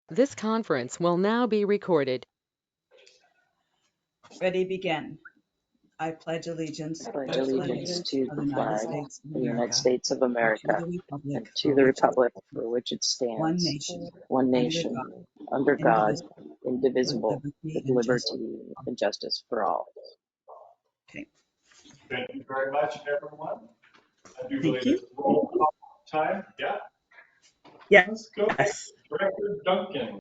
This conference will now be recorded. Ready, begin. I pledge allegiance I pledge to the flag allegiance to of the the United flag States of of the United America States of and to America the republic and to for the which it republic stands, for which it one stands, nation, one under nation, God, under God, indivisible, with indivisible, liberty with and justice. liberty and justice for all. Okay, Thank you very much, everyone. I do thank believe you. it's roll call time. Yeah, let's go. Yes, Director Duncan.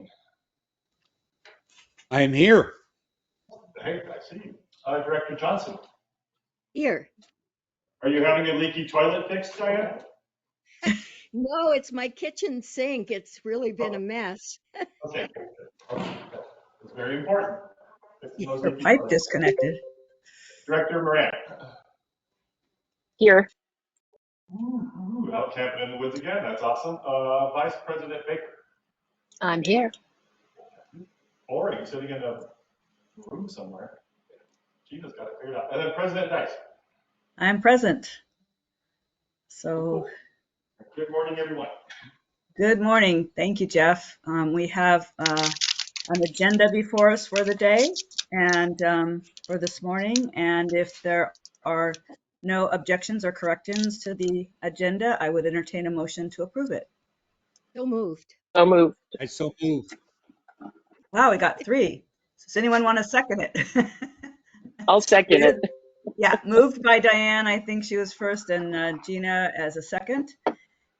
I am here. Hey, I see you. Director Johnson. Here. Are you having a leaky toilet fixed, Diane? No, it's my kitchen sink. It's really been a mess. Okay, good, good. Okay, good. It's very important. Fixing those her leaky pipe toilets. disconnected. Director Moran. Here, Out camping in the woods again. That's awesome. Vice President Baker. I'm here. Boring, sitting in a room somewhere. Gina's got it figured out. And then President Dice. I'm present. So, Good morning, everyone. good morning. Thank you, Jeff. We have an agenda before us for the day and for this morning. And if there are no objections or corrections to the agenda, I would entertain a motion to approve it. So moved. So moved. I so move. Wow, we got three. Does anyone want to second it? I'll second it. Yeah, moved by Diane. I think she was first, and Gina as a second.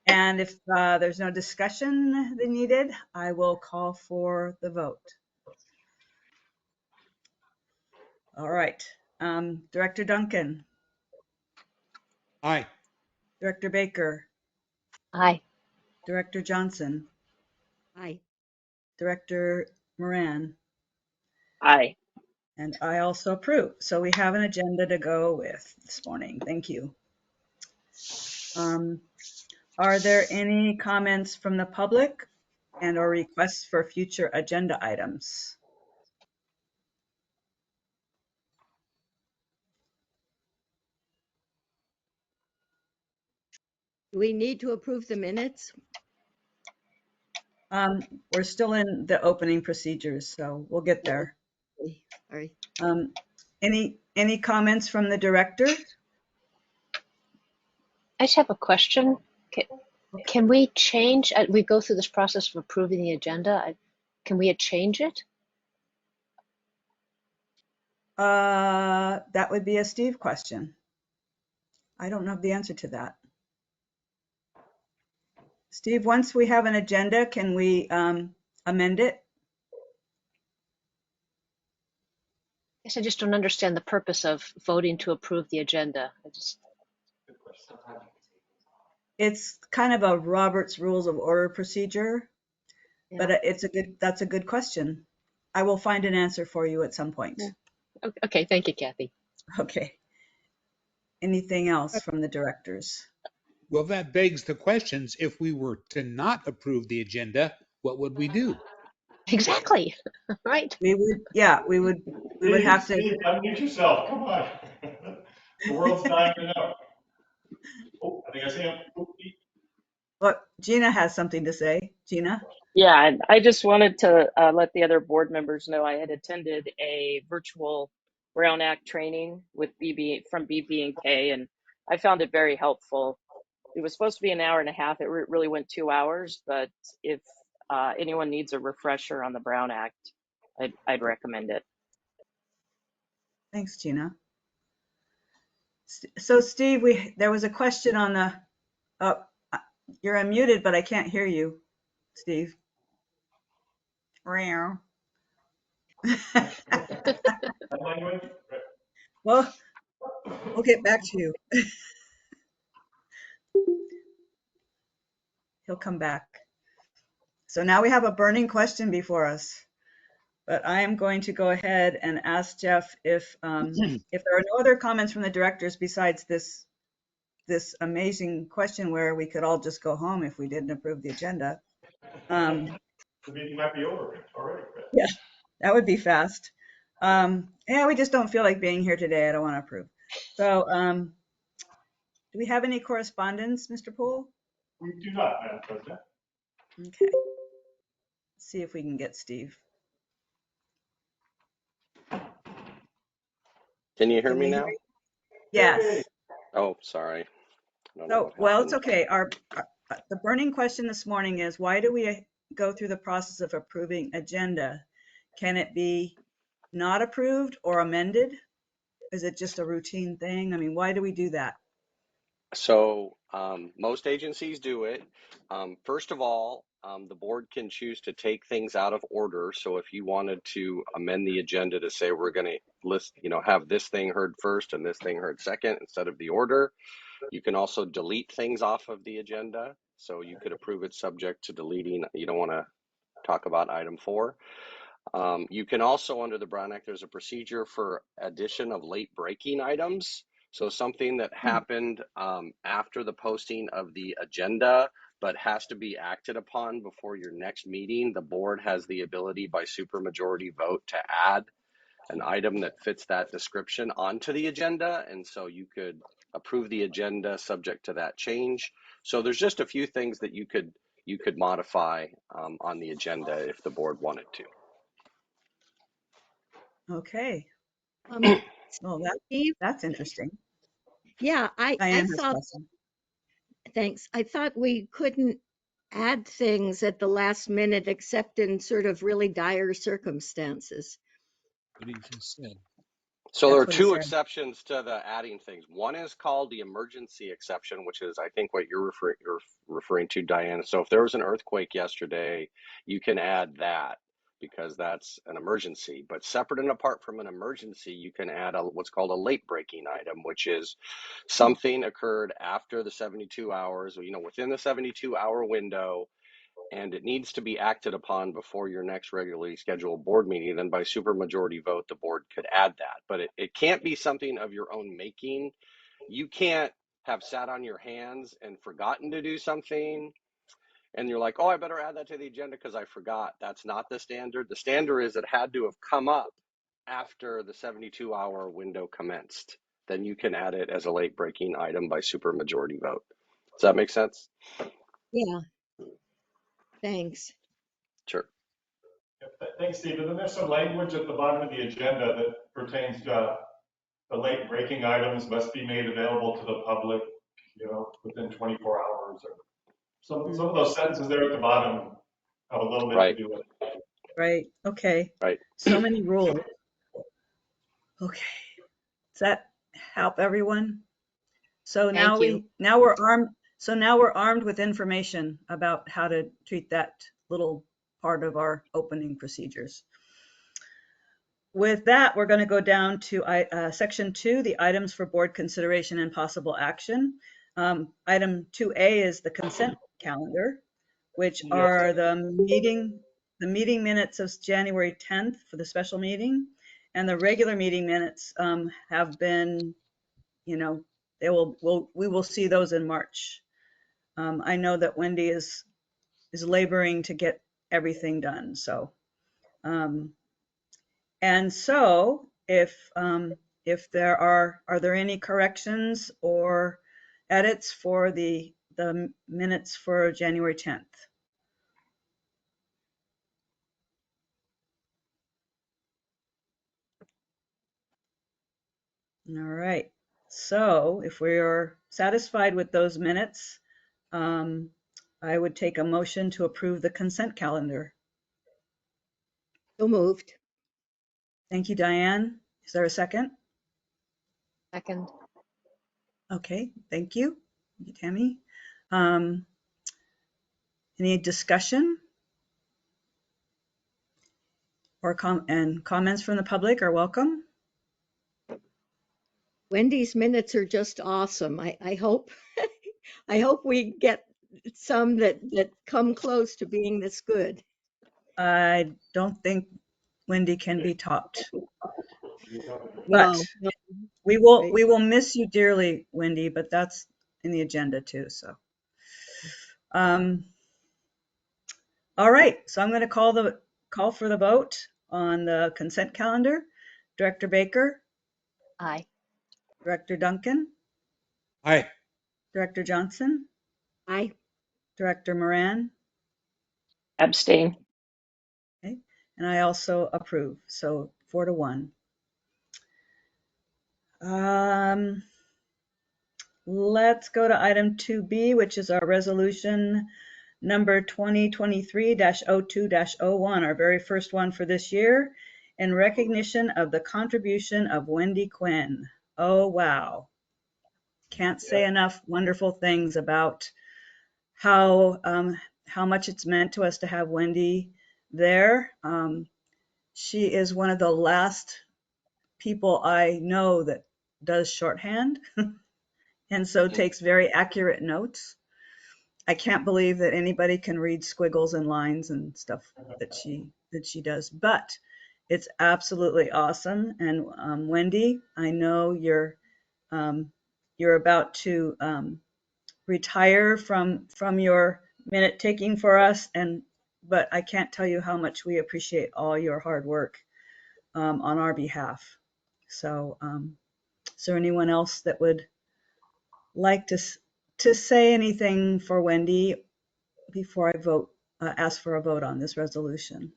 And if there's no discussion needed, I will call for the vote. All right. Director Duncan, Aye. Director Baker, Aye. Director Johnson, Aye. Director Moran, Aye. and I also approve. So we have an agenda to go with this morning. Thank you. Are there any comments from the public and or requests for future agenda items? Do we need to approve the minutes? We're still in the opening procedures, so we'll get there. All right. Any comments from the director? I just have a question. Can we change, we go through this process of approving the agenda, can we change it? That would be a Steve question. I don't know the answer to that. Steve, once we have an agenda, can we amend it? I guess I just don't understand the purpose of voting to approve the agenda. Good question. It's kind of a Robert's Rules of Order procedure, but that's a good question. I will find an answer for you at some point. Yeah. Okay, thank you, Kathy. Okay. Anything else from the directors? Well, that begs the questions. If we were to not approve the agenda, what would we do? Exactly, right? We would have to. Steve, unmute yourself. Come on. The world's dying to know. Oh, I think I see him. What Gina has something to say. Gina? Yeah, and I just wanted to let the other board members know I had attended a virtual Brown Act training with from BB&K, and I found it very helpful. It was supposed to be an hour and a half. It really went 2 hours, but if anyone needs a refresher on the Brown Act, I'd recommend it. Thanks, Gina. So Steve, there was a question on the, you're unmuted, but I can't hear you, Steve. Well, we'll get back to you. He'll come back. So now we have a burning question before us, but I am going to go ahead and ask Jeff if there are no other comments from the directors besides this amazing question where we could all just go home if we didn't approve the agenda. The meeting might be over already. Yeah, that would be fast. Yeah, we just don't feel like being here today. I don't want to approve. So, do we have any correspondence, Mr. Poole? We do not, Madam President. Okay. see if we can get Steve. Can you hear Can me we hear now? you? Yes. Oh, sorry. I don't know So, what well, it's happened. okay. The burning question this morning is, why do we go through the process of approving agenda? Can it be not approved or amended? Is it just a routine thing? I mean, why do we do that? So most agencies do it. First of all, the board can choose to take things out of order. So if you wanted to amend the agenda to say we're going to list, have this thing heard first and this thing heard second instead of the order, you can also delete things off of the agenda. So you could approve it subject to deleting. You don't want to talk about item 4. You can also, under the Brown Act, there's a procedure for addition of late breaking items. So something that happened after the posting of the agenda, but has to be acted upon before your next meeting, the board has the ability by supermajority vote to add an item that fits that description onto the agenda. And so you could approve the agenda subject to that change. So there's just a few things that you could modify on the agenda if the board wanted to. Okay. Um, Well, Steve, that's interesting. yeah, I Diane has a thought, question. thanks. I thought we couldn't add things at the last minute except in sort of really dire circumstances. What he just said. So there That's are what he two said. exceptions to the adding things. One is called the emergency exception, which is I think what you're referring to, Diane. So if there was an earthquake yesterday, you can add that because that's an emergency. But separate and apart from an emergency, you can add what's called a late breaking item, which is something occurred after the 72 hours, within the 72-hour window, and it needs to be acted upon before your next regularly scheduled board meeting, then by supermajority vote, the board could add that. But it can't be something of your own making. You can't have sat on your hands and forgotten to do something, and you're like, oh, I better add that to the agenda because I forgot. That's not the standard. The standard is it had to have come up after the 72-hour window commenced. Then you can add it as a late breaking item by supermajority vote. Does that make sense? Yeah, thanks. Sure. Thanks, Steve. And then there's some language at the bottom of the agenda that pertains to the late breaking items must be made available to the public, within 24 hours. Or some of those sentences there at the bottom have a little bit to Right. do with it. Right. Okay. Right. So many rules. Okay. Does that help everyone? So Thank you. now we're armed. So now we're armed with information about how to treat that little part of our opening procedures. With that, we're going to go down to section 2, the items for board consideration and possible action. Item 2A is the consent calendar, which are the meeting minutes of January 10th for the special meeting, and the regular meeting minutes have been, we will see those in March. I know that Wendy is laboring to get everything done. So, and so if there are there any corrections or edits for the minutes for January 10th? All right. So if we are satisfied with those minutes, I would take a motion to approve the consent calendar. So moved. Thank you, Diane. Is there a second? Second. Okay, thank you, Tammy. Um, any discussion or comments from the public are welcome? Wendy's minutes are just awesome. I hope I hope we get some that come close to being this good. I don't think Wendy can be topped, but No, no, we will right. we will miss you dearly, Wendy. But that's in the agenda too. So, all right. So I'm going to call for the vote on the consent calendar. Director Baker, Aye. Director Duncan, Aye. Director Johnson, I Director Moran, Abstain. And I also approve, so 4-1. Let's go to item 2B, which is our resolution number 2023-02-01, our very first one for this year, in recognition of the contribution of Wendy Quinn. Oh, wow. Can't say enough wonderful things about how much it's meant to us to have Wendy there. She is one of the last people I know that does shorthand and so takes very accurate notes. I can't believe that anybody can read squiggles and lines and stuff that she does, but it's absolutely awesome. And Wendy, I know you're about to retire from your minute taking for us, but I can't tell you how much we appreciate all your hard work on our behalf. So, is there anyone else that would like to say anything for Wendy before I ask for a vote on this resolution?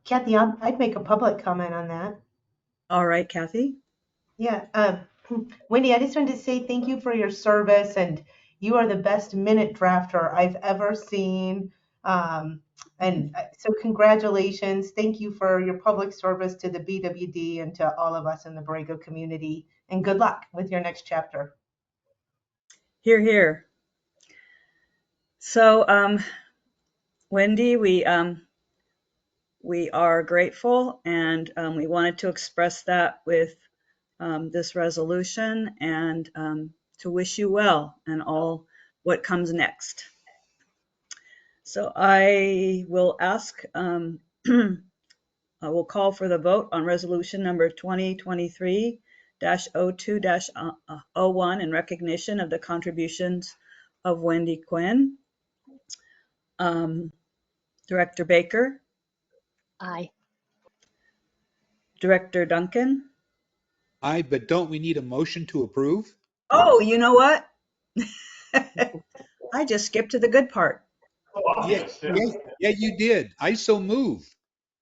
Kathy, I'd make a public comment on that. All right, Kathy. Yeah, Wendy, I just wanted to say thank you for your service, and you are the best minute drafter I've ever seen. So congratulations. Thank you for your public service to the BWD and to all of us in the Borrego community, and good luck with your next chapter. Hear, hear. So, Wendy, we are grateful, and we wanted to express that with this resolution, and to wish you well and all what comes next. So I will ask, I will call for the vote on resolution number 2023-02-01 in recognition of the contributions of Wendy Quinn. Director Baker, Aye. Director Duncan. Aye, but don't we need a motion to approve? Oh, you know what? I just skipped to the good part. So Yeah, obvious, yeah. yeah, you did. I so move.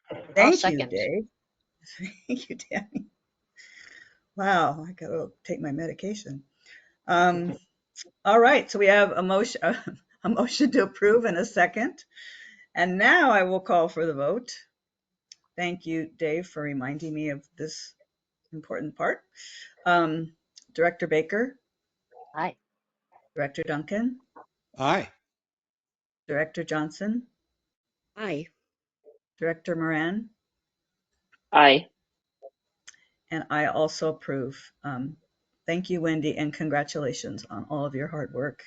I'll Thank you, second. Dave. Thank you, Danny. Wow, I gotta take my medication. All right, so we have a motion, a motion to approve and a second. And now I will call for the vote. Thank you, Dave, for reminding me of this important part. Director Baker, Aye. Director Duncan, Aye. Director Johnson, Aye. Director Moran, Aye. and I also approve. Thank you, Wendy, and congratulations on all of your hard work.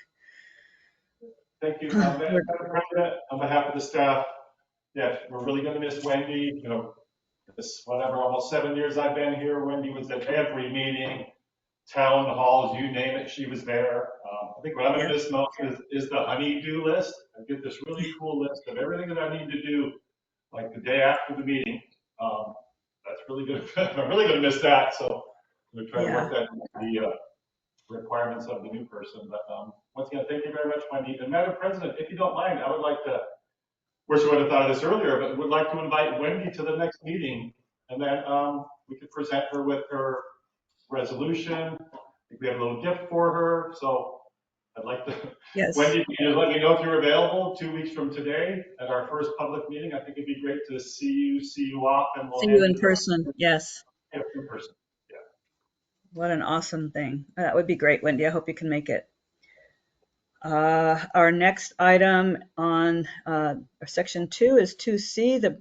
Thank you. Madam President, on behalf of the staff, yes, we're really going to miss Wendy. You know, this whatever, almost 7 years I've been here, Wendy was at every meeting, town halls, you name it, she was there. I think what I'm going to miss most is the honey-do list. I get this really cool list of everything that I need to do, like the day after the meeting. That's really good. I'm really going to miss that. So I'm going to try to work that into the requirements of the new person. But once again, thank you very much, Wendy. And Madam President, if you don't mind, I would like to, wish I would have thought of this earlier, but would like to invite Wendy to the next meeting. And then we could present her with her resolution. I think we have a little gift for her. So I'd like to, Yes. Wendy, can you let me know if you're available 2 weeks from today at our first public meeting? I think it'd be great to see you off, and we'll See you in person. Yes. in person. Yeah. What an awesome thing. That would be great, Wendy. I hope you can make it. Our next item on section 2 is 2C, the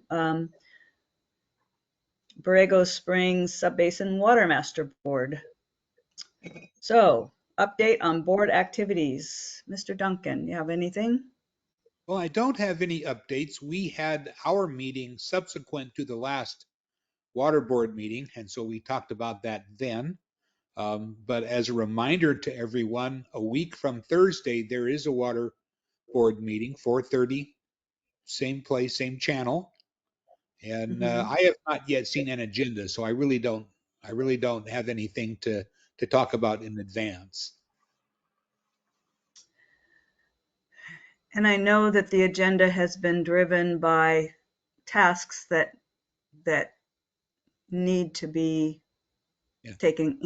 Borrego Springs Subbasin Water Master Board. So, update on board activities. Mr. Duncan, you have anything? Well, I don't have any updates. We had our meeting subsequent to the last water board meeting, and so we talked about that then. But as a reminder to everyone, a week from Thursday, there is a water board meeting, 4:30, same place, same channel. And I have not yet seen an agenda, so I really don't have anything to talk about in advance. And I know that the agenda has been driven by tasks that need to be Yeah. taken,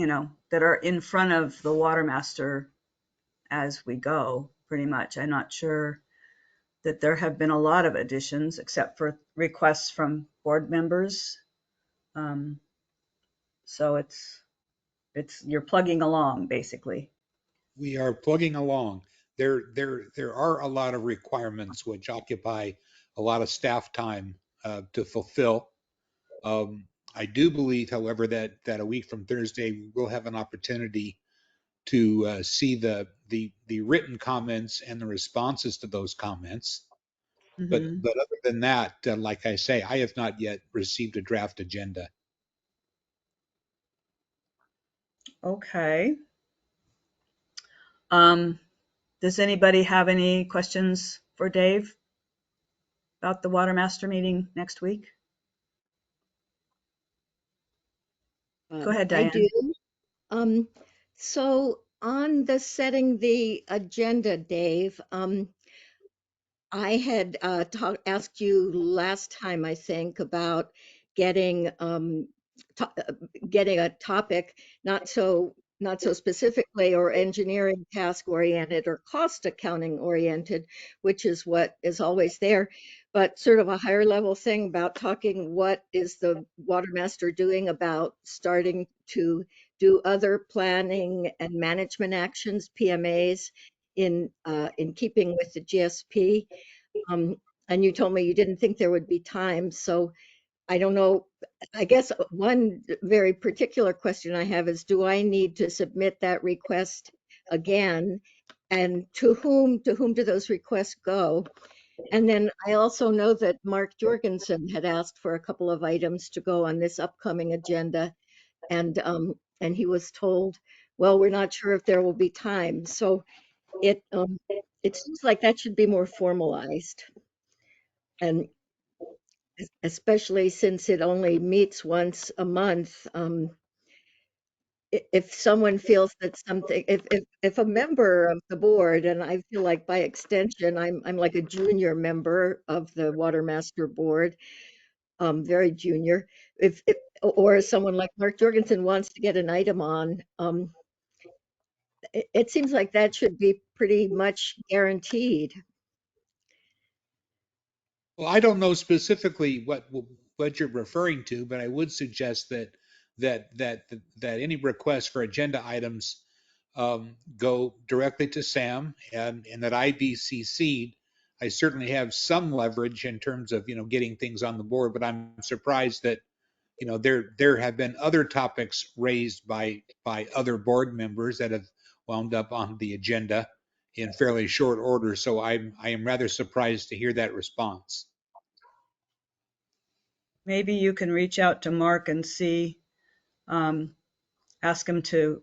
that are in front of the water master as we go, pretty much. I'm not sure that there have been a lot of additions except for requests from board members. Um, so you're plugging along basically. We are plugging along. There are a lot of requirements which occupy a lot of staff time to fulfill. I do believe, however, that a week from Thursday we'll have an opportunity to see the written comments and the responses to those comments. Hmm. But other than that, like I say, I have not yet received a draft agenda. Okay. Um, does anybody have any questions for Dave about the water master meeting next week? Go ahead, I do. Diane. Um, so on the setting the agenda, Dave, I had asked you last time, I think, about getting to getting a topic not so specifically or engineering task oriented or cost accounting oriented, which is what is always there, but sort of a higher level thing about talking what is the water master doing about starting to do other planning and management actions, PMAs, in keeping with the GSP. Um, and you told me you didn't think there would be time. So I don't know. I guess one very particular question I have is, do I need to submit that request again? And to whom do those requests go? And then I also know that Mark Jorgensen had asked for a couple of items to go on this upcoming agenda, and he was told, well, we're not sure if there will be time. So it seems like that should be more formalized. And especially since it only meets once a month, if someone feels that something, if a member of the board, and I feel like by extension, I'm like a junior member of the Water Master Board, very junior, if or someone like Mark Jorgensen wants to get an item on, it seems like that should be pretty much guaranteed. Well, I don't know specifically what you're referring to, but I would suggest that any requests for agenda items go directly to Sam, and that I be CC'd. I certainly have some leverage in terms of getting things on the board, but I'm surprised that there have been other topics raised by other board members that have wound up on the agenda in fairly short order. So I am rather surprised to hear that response. Maybe you can reach out to Mark and see, um, ask him to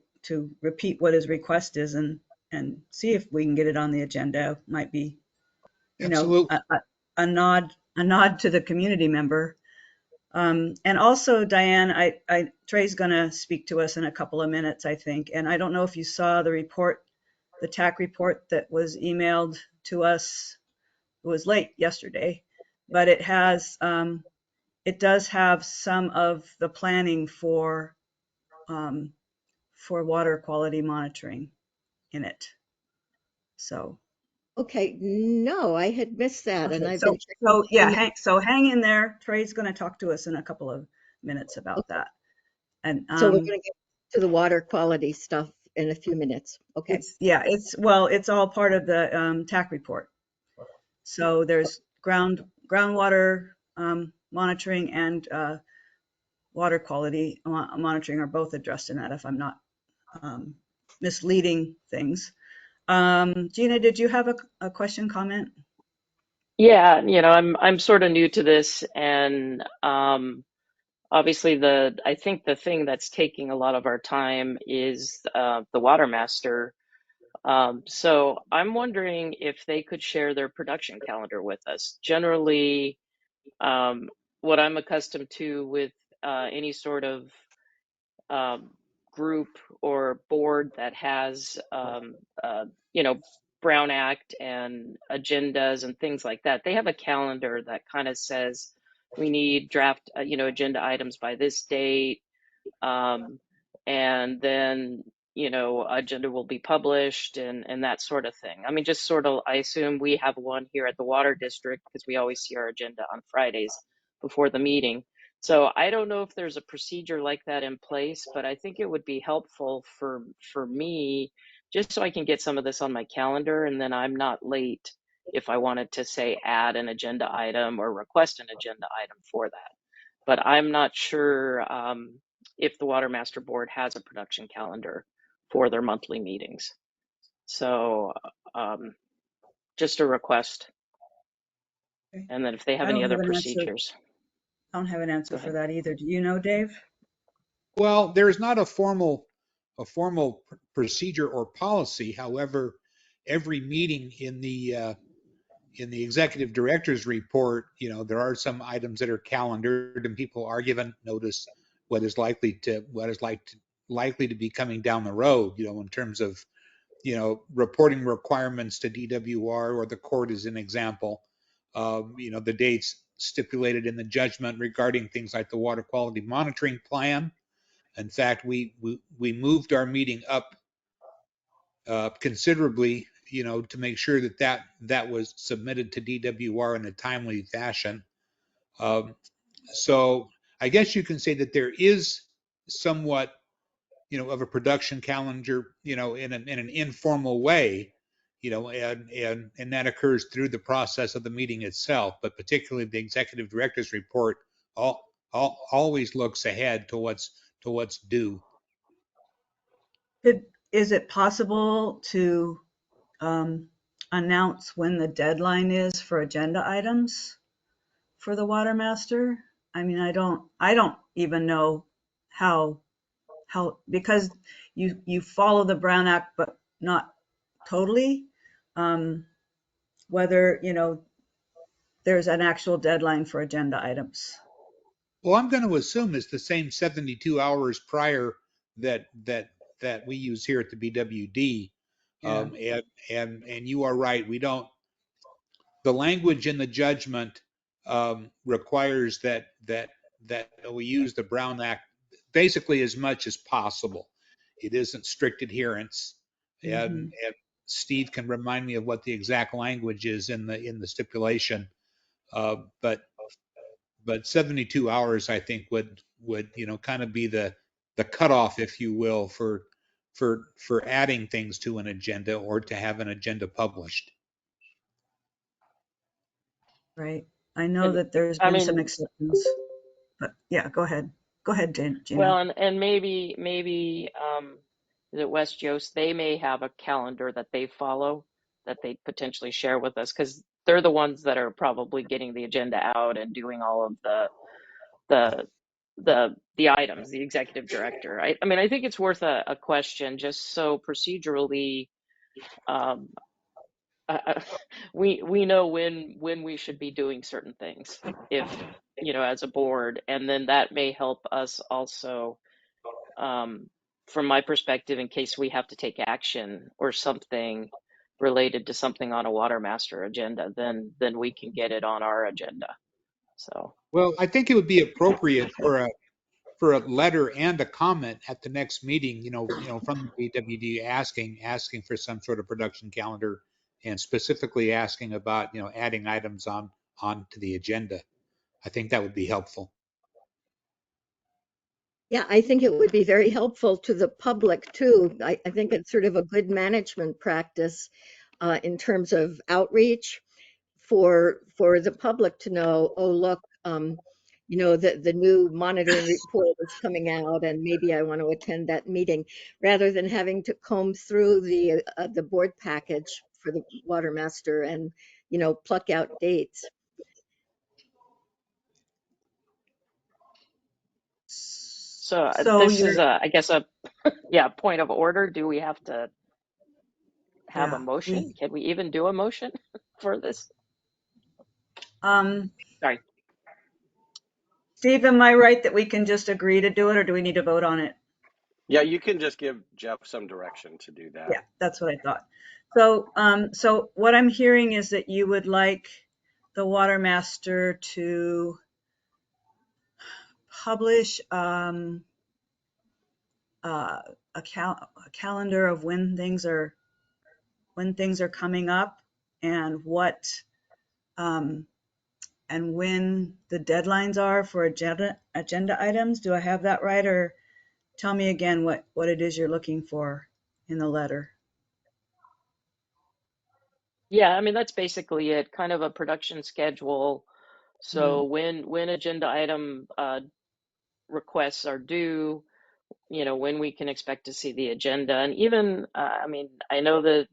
repeat what his request is and see if we can get it on the agenda. Might be, Absolutely. a nod to the community member. And also, Diane, Trey's going to speak to us in a couple of minutes, I think. And I don't know if you saw the report, the TAC report that was emailed to us. It was late yesterday, but it does have some of the planning um, for water quality monitoring in it. So, Okay, no, I had missed that, and okay, I've been so checking yeah, email. hang in there. Trey's going to talk to us in a couple of minutes about Okay, that. And so we're going to get to the water quality stuff in a few minutes. Okay. it's all part of the TAC report. So there's groundwater monitoring and water quality monitoring are both addressed in that. If I'm not um, misleading things. Gina, did you have a question, comment? Yeah, I'm sort of new to this, and obviously I think the thing that's taking a lot of our time is the water master. So I'm wondering if they could share their production calendar with us. Generally, um, what I'm accustomed to with any sort of um, group or board that has, you know, Brown Act and agendas and things like that, they have a calendar that kind of says we need draft, agenda items by this date. And then, agenda will be published and that sort of thing. I mean, just sort of, I assume we have one here at the Water District because we always see our agenda on Fridays before the meeting. So I don't know if there's a procedure like that in place, but I think it would be helpful for me, just so I can get some of this on my calendar and then I'm not late if I wanted to say add an agenda item or request an agenda item for that. But I'm not sure if the Water Master Board has a production calendar for their monthly meetings. So just a request. Okay. And then if they have I any don't other have an answer. procedures, I don't have an answer go for ahead. that either. Do you know, Dave? Well, there's not a formal procedure or policy. However, every meeting in the executive director's report, there are some items that are calendared, and people are given notice what is likely to be coming down the road, in terms of reporting requirements to DWR or the court as an example. The dates stipulated in the judgment regarding things like the water quality monitoring plan. In fact, we moved our meeting up considerably, to make sure that was submitted to DWR in a timely fashion. Um, so I guess you can say that there is somewhat, of a production calendar, in an informal way, and that occurs through the process of the meeting itself. But particularly the executive director's report always looks ahead to what's due. Is it possible to announce when the deadline is for agenda items for the Water Master? I mean, I don't even know how, because you follow the Brown Act, but not totally, whether, there's an actual deadline for agenda items. Well, I'm going to assume it's the same 72 hours prior that we use here at the BWD. Yeah. And you are right. We don't. The language in the judgment requires that we use the Brown Act basically as much as possible. It isn't strict adherence, Mm-hmm. and Steve can remind me of what the exact language is in the stipulation. But 72 hours, I think, would kind of be the cutoff, if you will, for adding things to an agenda or to have an agenda published. Right. I know And that there's I been some mean, exceptions, but yeah, go ahead. Go ahead, well, Gina. and maybe is it West Jost? They may have a calendar that they follow that they potentially share with us because they're the ones that are probably getting the agenda out and doing all of the the items, the executive director. I mean, I think it's worth a question just so procedurally, um, we know when we should be doing certain things if as a board, and then that may help us also, from my perspective, in case we have to take action or something related to something on a water master agenda, then we can get it on our agenda. So Well, I think it would be appropriate for a letter and a comment at the next meeting, from the BWD asking for some sort of production calendar and specifically asking about, adding items onto the agenda. I think that would be helpful. Yeah, I think it would be very helpful to the public too. I think it's sort of a good management practice in terms of outreach for the public to know, oh, look, the new monitoring report is coming out and maybe I want to attend that meeting rather than having to comb through the board package for the water master and, pluck out dates. so So this you're, is I guess point of order. Do we have to have a yeah, motion? Can we even do a motion for this? um, Sorry. Steve, am I right that we can just agree to do it, or do we need to vote on it? Yeah, you can just give Jeff some direction to do that. Yeah, that's what I thought. So what I'm hearing is that you would like the water master to publish a calendar of when things are coming up and what and when the deadlines are for agenda items. Do I have that right? Or tell me again what it is you're looking for in the letter. Yeah, I mean, that's basically it, kind of a production schedule. So when agenda item requests are due, when we can expect to see the agenda. And even, I mean, I know that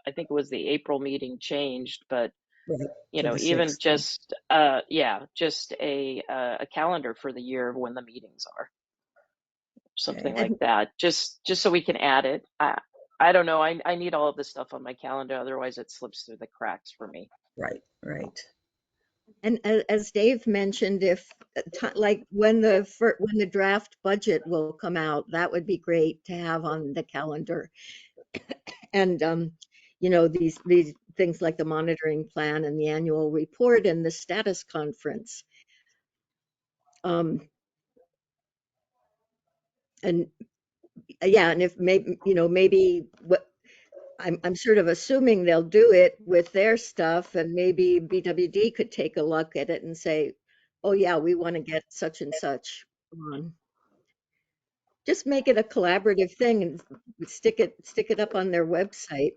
I think it was the April meeting changed, but Right, to the even 6th. just just a calendar for the year of when the meetings are, something Okay. like And that, just so we can add it. I don't know. I need all of this stuff on my calendar, otherwise it slips through the cracks for me. Right. as Dave mentioned, if like when the draft budget will come out, that would be great to have on the calendar. And these things like the monitoring plan and the annual report and the status conference. Um, and yeah, and if maybe what I'm sort of assuming they'll do it with their stuff, and maybe BWD could take a look at it and say, oh yeah, we want to get such and such on. Just make it a collaborative thing and stick it up on their website,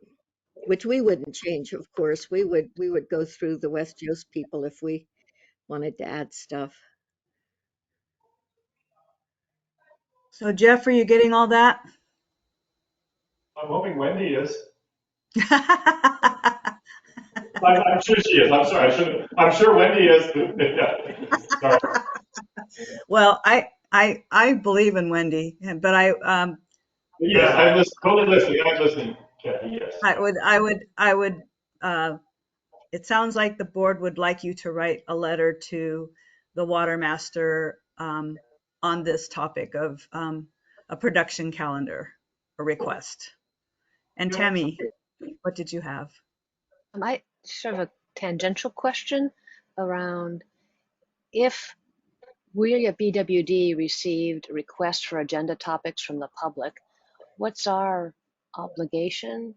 which we wouldn't change, of course. We would go through the West Coast people if we wanted to add stuff. So Jeff, are you getting all that? I'm hoping Wendy is. I'm sure she is. I'm sorry. I'm sure Wendy is. Yeah. Sorry. Well, I believe in Wendy, but Yes, I'm listening. Totally listening. I'm listening, Kathy. Yes. I would it sounds like the board would like you to write a letter to the water master on this topic of a production calendar, a request. And Tammy, what did you have? I sort of a tangential question around if we at BWD received requests for agenda topics from the public, what's our obligation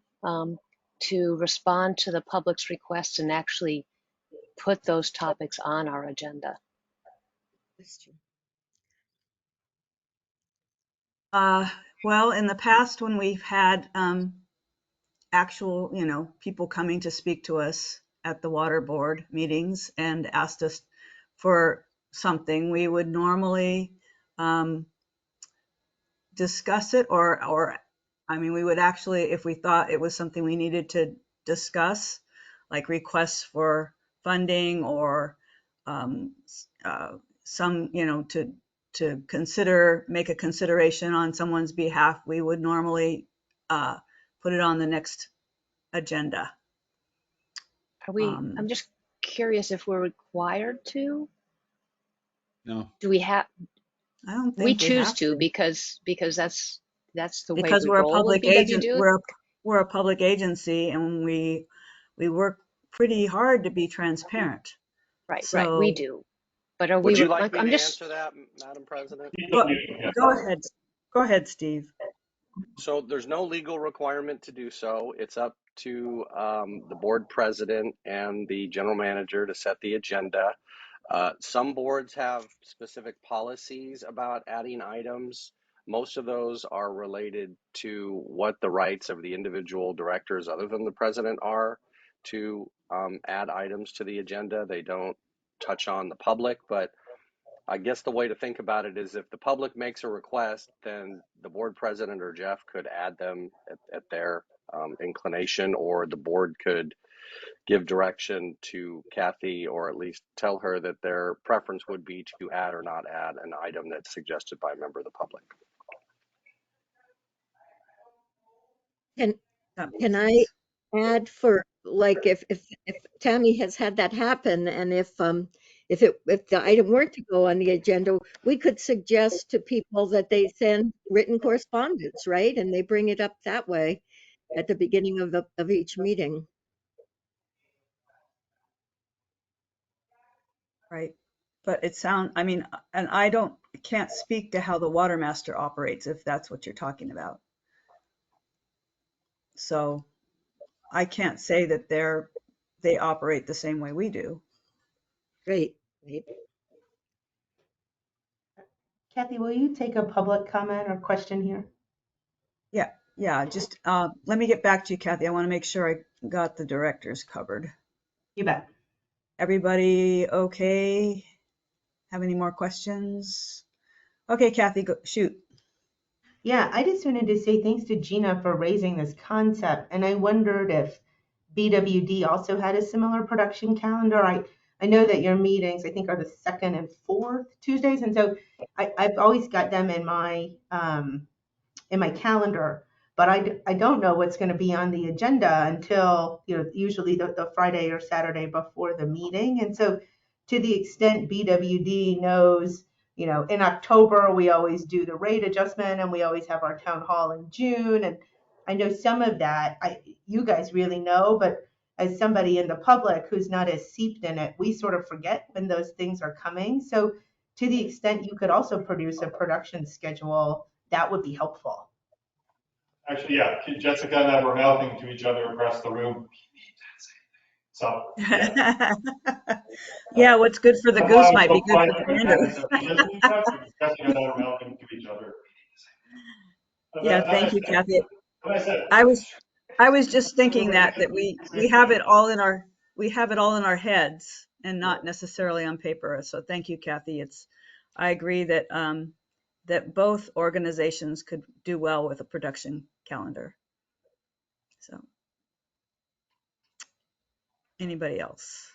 to respond to the public's requests and actually put those topics on our agenda? Well, in the past, when we've had actual, people coming to speak to us at the water board meetings and asked us for something, we would normally discuss it, or I mean, we would actually, if we thought it was something we needed to discuss, like requests for funding or some, to make a consideration on someone's behalf, we would normally put it on the next agenda. I'm just curious if we're required to. No. Do we have? I don't We think we choose have to to, because that's the way because we we're a roll in public agent. BWD. We're a public agency, and we work pretty hard to be transparent. Right, we So do. But are Would we you like like? me I'm to just. answer that, Madam President? go ahead. Go ahead, Steve. So there's no legal requirement to do so. It's up to the board president and the general manager to set the agenda. Some boards have specific policies about adding items. Most of those are related to what the rights of the individual directors, other than the president, are to add items to the agenda. They don't touch on the public, but I guess the way to think about it is if the public makes a request, then the board president or Jeff could add them at their inclination, or the board could give direction to Kathy, or at least tell her that their preference would be to add or not add an item that's suggested by a member of the public. Can That can makes I sense. add for like if Tammy has had that happen, and if the item weren't to go on the agenda, we could suggest to people that they send written correspondence, right? And they bring it up that way at the beginning of each meeting. Right. But I mean, and can't speak to how the water master operates if that's what you're talking about. So I can't say that they operate the same way we do. Great. Great. Kathy, will you take a public comment or question here? Yeah, just let me get back to you, Kathy. I want to make sure I got the directors covered. You bet. Everybody okay? Have any more questions? Okay, Kathy, shoot. Yeah, I just wanted to say thanks to Gina for raising this concept. And I wondered if BWD also had a similar production calendar. I know that your meetings, I think, are the second and fourth Tuesdays. And so I've always got them in my calendar, but I don't know what's going to be on the agenda until, usually the Friday or Saturday before the meeting. And so to the extent BWD knows, in October, we always do the rate adjustment and we always have our town hall in June. And I know some of that you guys really know, but as somebody in the public who's not as seeped in it, we sort of forget when those things are coming. So to the extent you could also produce a production schedule, that would be helpful. Actually, yeah, Jessica and I were mouthing to each other across the room. So, yeah. Yeah, what's good for the That's goose why I'm might so be good quiet for the every gander. time I said, Jessica, Jessica and I were mouthing to each other. Yeah, That thank you, Kathy. I said, I was just thinking everybody that can we have it all in our heads and not necessarily on paper. So thank you, Kathy. I agree that that both organizations could do well with a production calendar. So anybody else?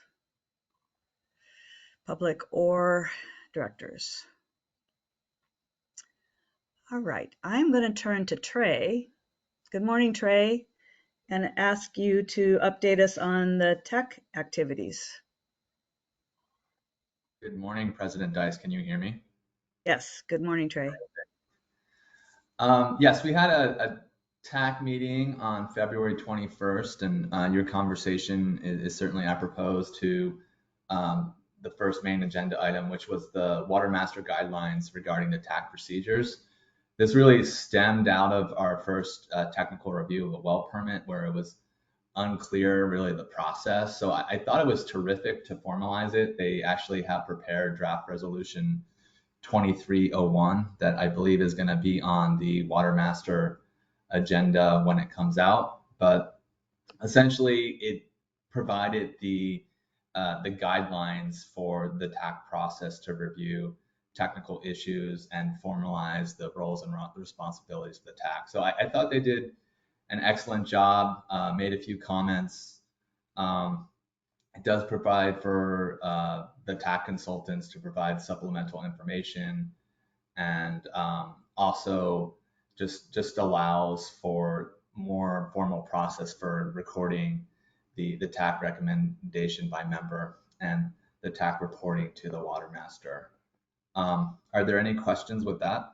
Public or directors? All right, I'm going to turn to Trey. Good morning, Trey, and ask you to update us on the tech activities. Good morning, President Dice. Can you hear me? Yes, good morning, Trey. Yes, we had a TAC meeting on February 21st, and your conversation is certainly apropos to the first main agenda item, which was the Water Master guidelines regarding the TAC procedures. This really stemmed out of our first technical review of a well permit, where it was unclear really the process. So I thought it was terrific to formalize it. They actually have prepared draft resolution 2301 that I believe is going to be on the Water Master agenda when it comes out. But essentially, it provided the guidelines for the TAC process to review technical issues and formalize the roles and responsibilities of the TAC. So I thought they did an excellent job. Made a few comments. It does provide for the TAC consultants to provide supplemental information, and also just allows for more formal process for recording the TAC recommendation by member and the TAC reporting to the Water Master. Are there any questions with that?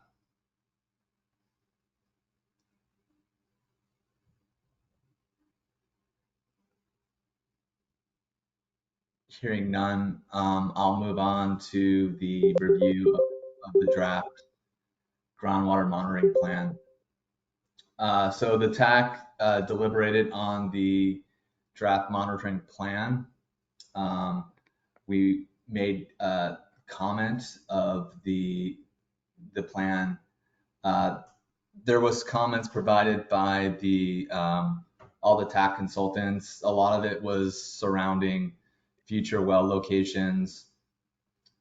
Hearing none, I'll move on to the review of the draft groundwater monitoring plan. So the TAC deliberated on the draft monitoring plan. We made comment of the plan. There was comments provided by all the TAC consultants. A lot of it was surrounding future well locations.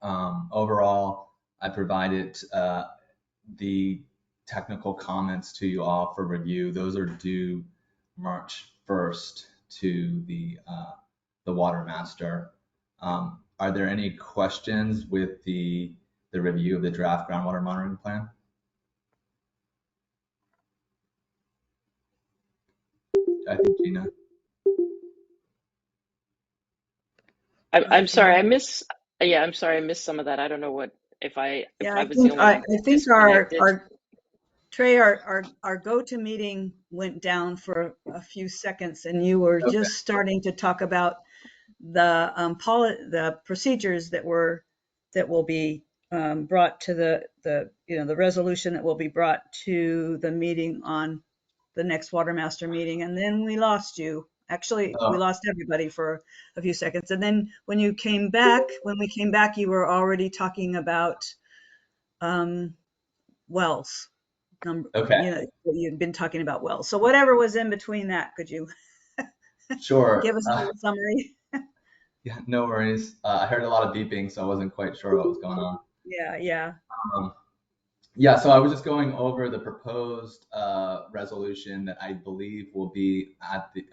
Overall, I provided the technical comments to you all for review. Those are due March 1st to the Water Master. Are there any questions with the review of the draft groundwater monitoring plan? I think Gina. I'm sorry, I missed. Yeah, I'm sorry, I missed some of that. I don't know if Yeah, I was the only I one think disconnected. Trey, our go-to meeting went down for a few seconds, and you were Okay. just starting to talk about the procedures that were that will be brought to the resolution that will be brought to the meeting on the next water master meeting. And then we lost you. Actually, we Oh, lost everybody for a few seconds. And then when we came back, you were already talking about wells. okay, You'd been talking about wells. So whatever was in between that, could you give sure. us a little summary? Yeah, no worries. I heard a lot of beeping, so I wasn't quite sure what was going on. Yeah, yeah. Um, Yeah, so I was just going over the proposed resolution that I believe will be at the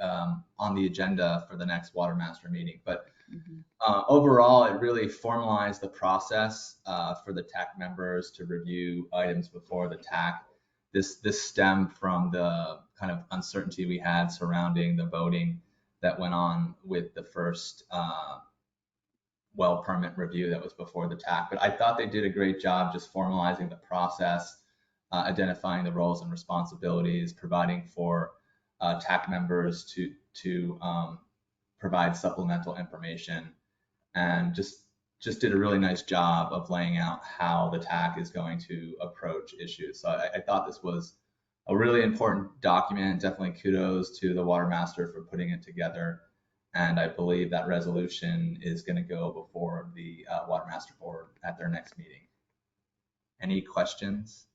on the agenda for the next Water Master meeting. But Mhm. overall, it really formalized the process for the TAC members to review items before the TAC. This stemmed from the kind of uncertainty we had surrounding the voting that went on with the first well permit review that was before the TAC. But I thought they did a great job just formalizing the process, identifying the roles and responsibilities, providing for TAC members to provide supplemental information, and just did a really nice job of laying out how the TAC is going to approach issues. So I thought this was a really important document. Definitely kudos to the Water Master for putting it together. And I believe that resolution is going to go before the Water Master Board at their next meeting. Any questions?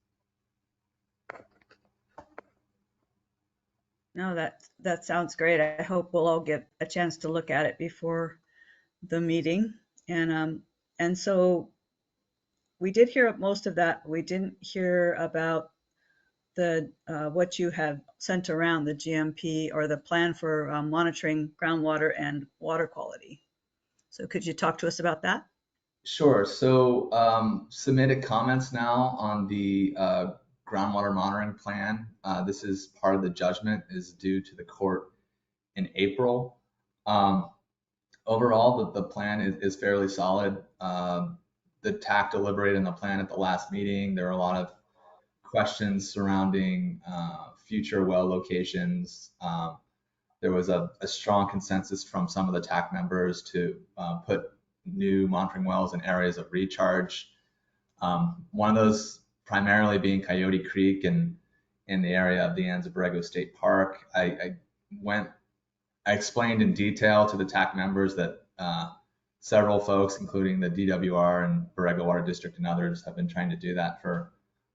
No, that sounds great. I hope we'll all get a chance to look at it before the meeting. And so we did hear most of that. We didn't hear about the what you have sent around, the GMP or the plan for monitoring groundwater and water quality. So could you talk to us about that? Sure. So submitted comments now on the groundwater monitoring plan. This is part of the judgment is due to the court in April. Um, Overall, the plan is fairly solid. The TAC deliberated on the plan at the last meeting. There were a lot of questions surrounding future well locations. There was a strong consensus from some of the TAC members to put new monitoring wells in areas of recharge. One of those primarily being Coyote Creek and in the area of the Borrego State Park. I explained in detail to the TAC members that several folks, including the DWR and Borrego Water District and others, have been trying to do that for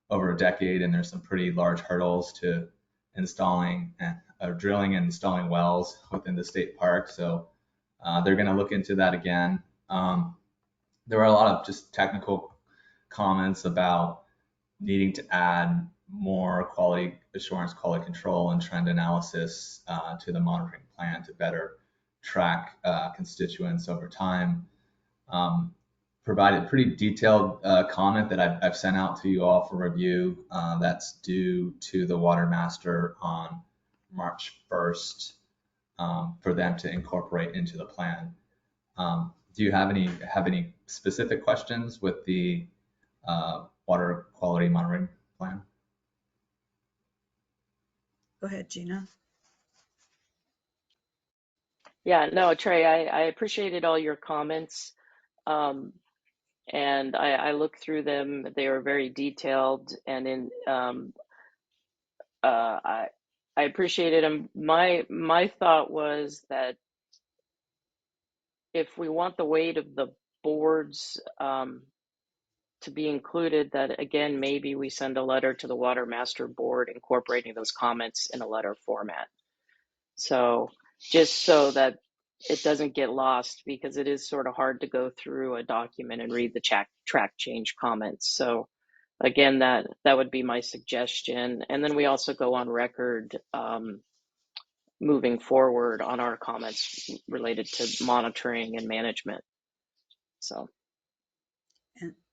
over a decade, and there's some pretty large hurdles to installing, drilling and installing wells within the state park. So they're going to look into that again. There were a lot of just technical comments about needing to add more quality assurance, quality control, and trend analysis to the monitoring plan to better track constituents over time. Provided pretty detailed comment that I've sent out to you all for review. That's due to the Water Master on March 1st for them to incorporate into the plan. Do you have any specific questions with the water quality monitoring plan? Go ahead, Gina. Yeah, no, Trey, I appreciated all your comments. And I looked through them. They were very detailed, and I appreciated them. My thought was that if we want the weight of the boards to be included, that again, maybe we send a letter to the Water Master Board incorporating those comments in a letter format. So just so that it doesn't get lost, because it is sort of hard to go through a document and read the track change comments. So again, that would be my suggestion. And then we also go on record moving forward on our comments related to monitoring and management. So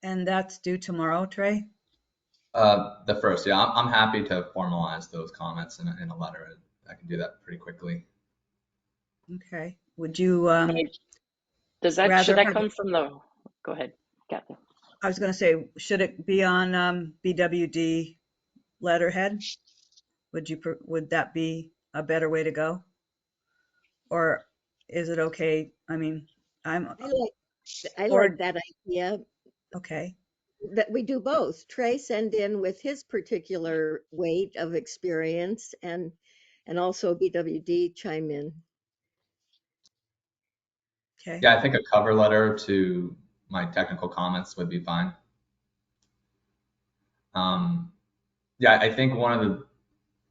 And that's due tomorrow, Trey? The first, yeah, I'm happy to formalize those comments in a letter. I can do that pretty quickly. Okay. Would you should rather that have, come from the, go ahead, Kathy. I was going to say, should it be on BWD letterhead? Would that be a better way to go? Or is it okay? I mean, I'm, I like or that idea. Okay. That we do both. Trey send in with his particular weight of experience, and also BWD chime in. Okay. Yeah, I think a cover letter to my technical comments would be fine. Yeah, I think one of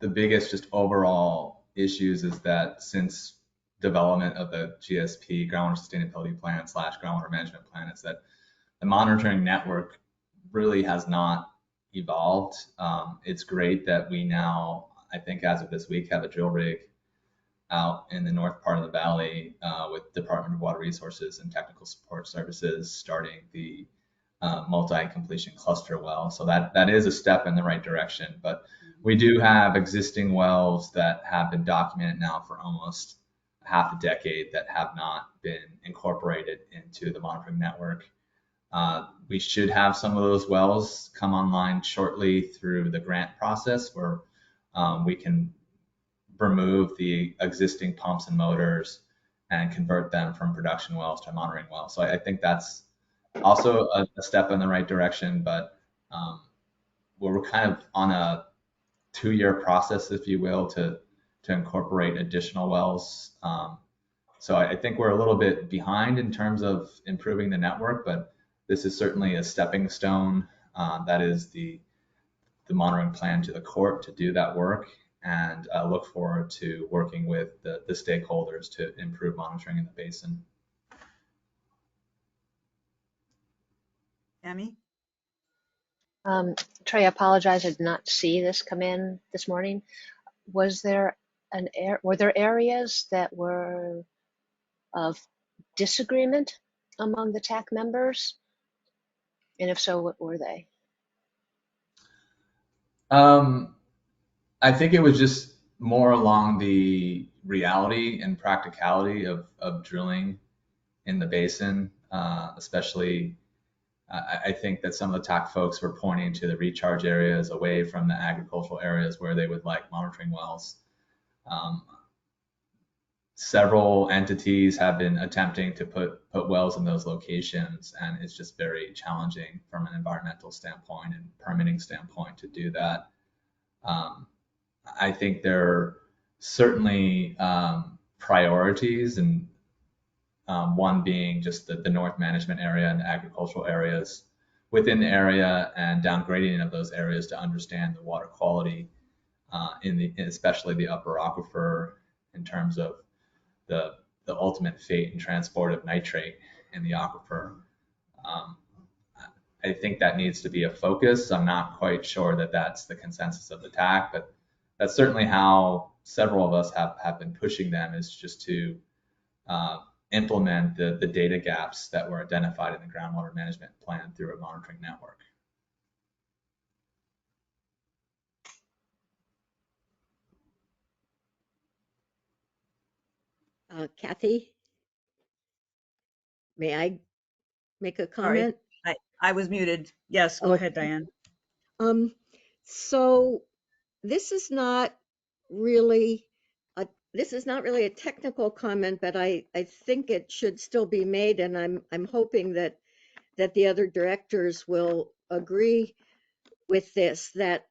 the biggest just overall issues is that since development of the GSP, groundwater sustainability plan / groundwater management plan, is that the monitoring network really has not evolved. It's great that we now, I think as of this week, have a drill rig out in the north part of the valley with Department of Water Resources and Technical Support Services starting the multi-completion cluster well. So that is a step in the right direction. But we do have existing wells that have been documented now for almost half a decade that have not been incorporated into the monitoring network. We should have some of those wells come online shortly through the grant process where we can remove the existing pumps and motors and convert them from production wells to monitoring wells. So I think that's also a step in the right direction, but we're kind of on a 2-year process, if you will, to incorporate additional wells. So I think we're a little bit behind in terms of improving the network, but this is certainly a stepping stone. That is the monitoring plan to the court to do that work, and I look forward to working with the stakeholders to improve monitoring in the basin. Tammy? Trey, I apologize. I did not see this come in this morning. Was there were there areas that were of disagreement among the TAC members? And if so, what were they? I think it was just more along the reality and practicality of drilling in the basin, especially I think that some of the TAC folks were pointing to the recharge areas away from the agricultural areas where they would like monitoring wells. Several entities have been attempting to put wells in those locations, and it's just very challenging from an environmental standpoint and permitting standpoint to do that. I think there are certainly priorities, and one being just the north management area and the agricultural areas within the area, and downgrading of those areas to understand the water quality especially the upper aquifer in terms of the ultimate fate and transport of nitrate in the aquifer. I think that needs to be a focus. I'm not quite sure that that's the consensus of the TAC, but that's certainly how several of us have been pushing them, is just to implement the data gaps that were identified in the groundwater management plan through a monitoring network. Kathy, may I make a Sorry, comment? I was muted. Yes, go Oh, ahead, Diane. so this is not really a technical comment, but I think it should still be made, and I'm hoping that the other directors will agree with this, that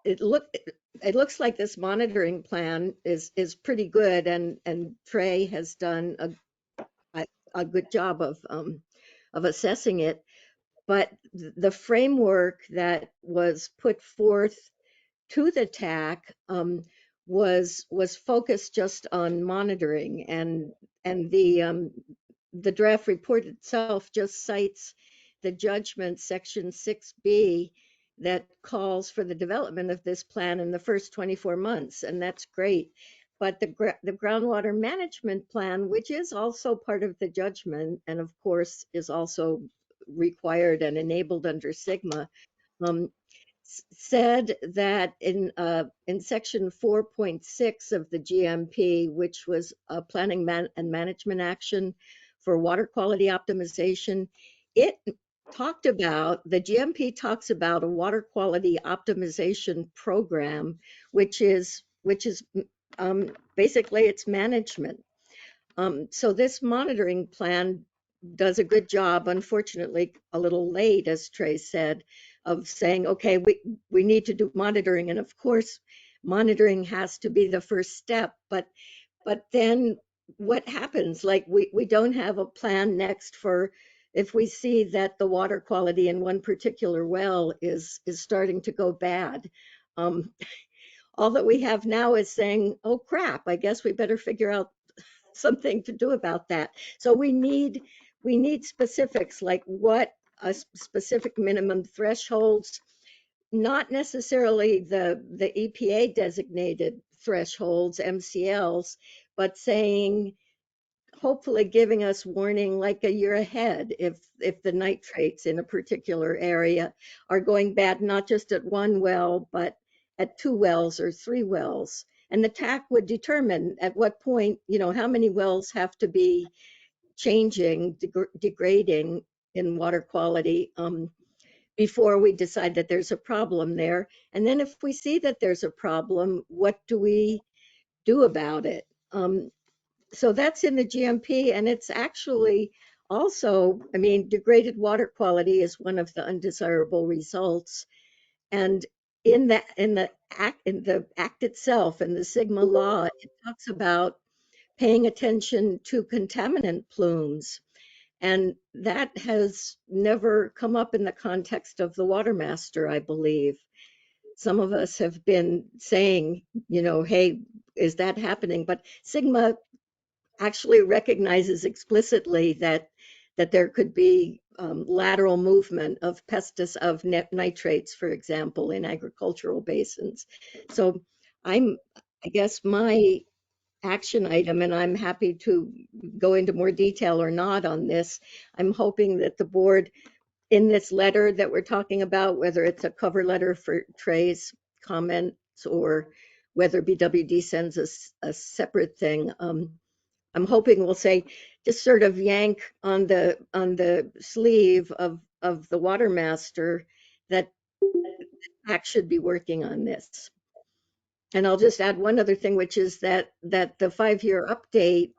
it looks like this monitoring plan is pretty good, and Trey has done a good job of assessing it. But the framework that was put forth to the TAC was focused just on monitoring, and the draft report itself just cites the judgment section 6B that calls for the development of this plan in the first 24 months, and that's great. But the groundwater management plan, which is also part of the judgment and of course is also required and enabled under Sigma, um, said that in section 4.6 of the GMP, which was a planning and management action for water quality optimization, it talked about, the GMP talks about a water quality optimization program, which is basically it's management. So this monitoring plan does a good job, unfortunately a little late, as Trey said, of saying, okay, we need to do monitoring. And of course, monitoring has to be the first step, but then what happens? Like we don't have a plan next for if we see that the water quality in one particular well is starting to go bad. Um, all that we have now is saying, oh crap, I guess we better figure out something to do about that. So we need specifics, like what a specific minimum thresholds, not necessarily the EPA designated thresholds, MCLs, but saying, hopefully giving us warning like a year ahead if the nitrates in a particular area are going bad, not just at one well, but at two wells or three wells. And the TAC would determine at what point, how many wells have to be changing, degrading in water quality, before we decide that there's a problem there. And then if we see that there's a problem, what do we do about it? So that's in the GMP, and it's actually also, I mean, degraded water quality is one of the undesirable results. And in the act itself, in the Sigma law, it talks about paying attention to contaminant plumes. And that has never come up in the context of the water master, I believe. Some of us have been saying, hey, is that happening? But Sigma actually recognizes explicitly that there could be lateral movement of nitrates, for example, in agricultural basins. So I guess my action item, and I'm happy to go into more detail or not on this, I'm hoping that the board, in this letter that we're talking about, whether it's a cover letter for Trey's comments or whether BWD sends us a separate thing, I'm hoping we'll say, just sort of yank on the sleeve of the water master that PAC should be working on this. And I'll just add one other thing, which is that the 5-year update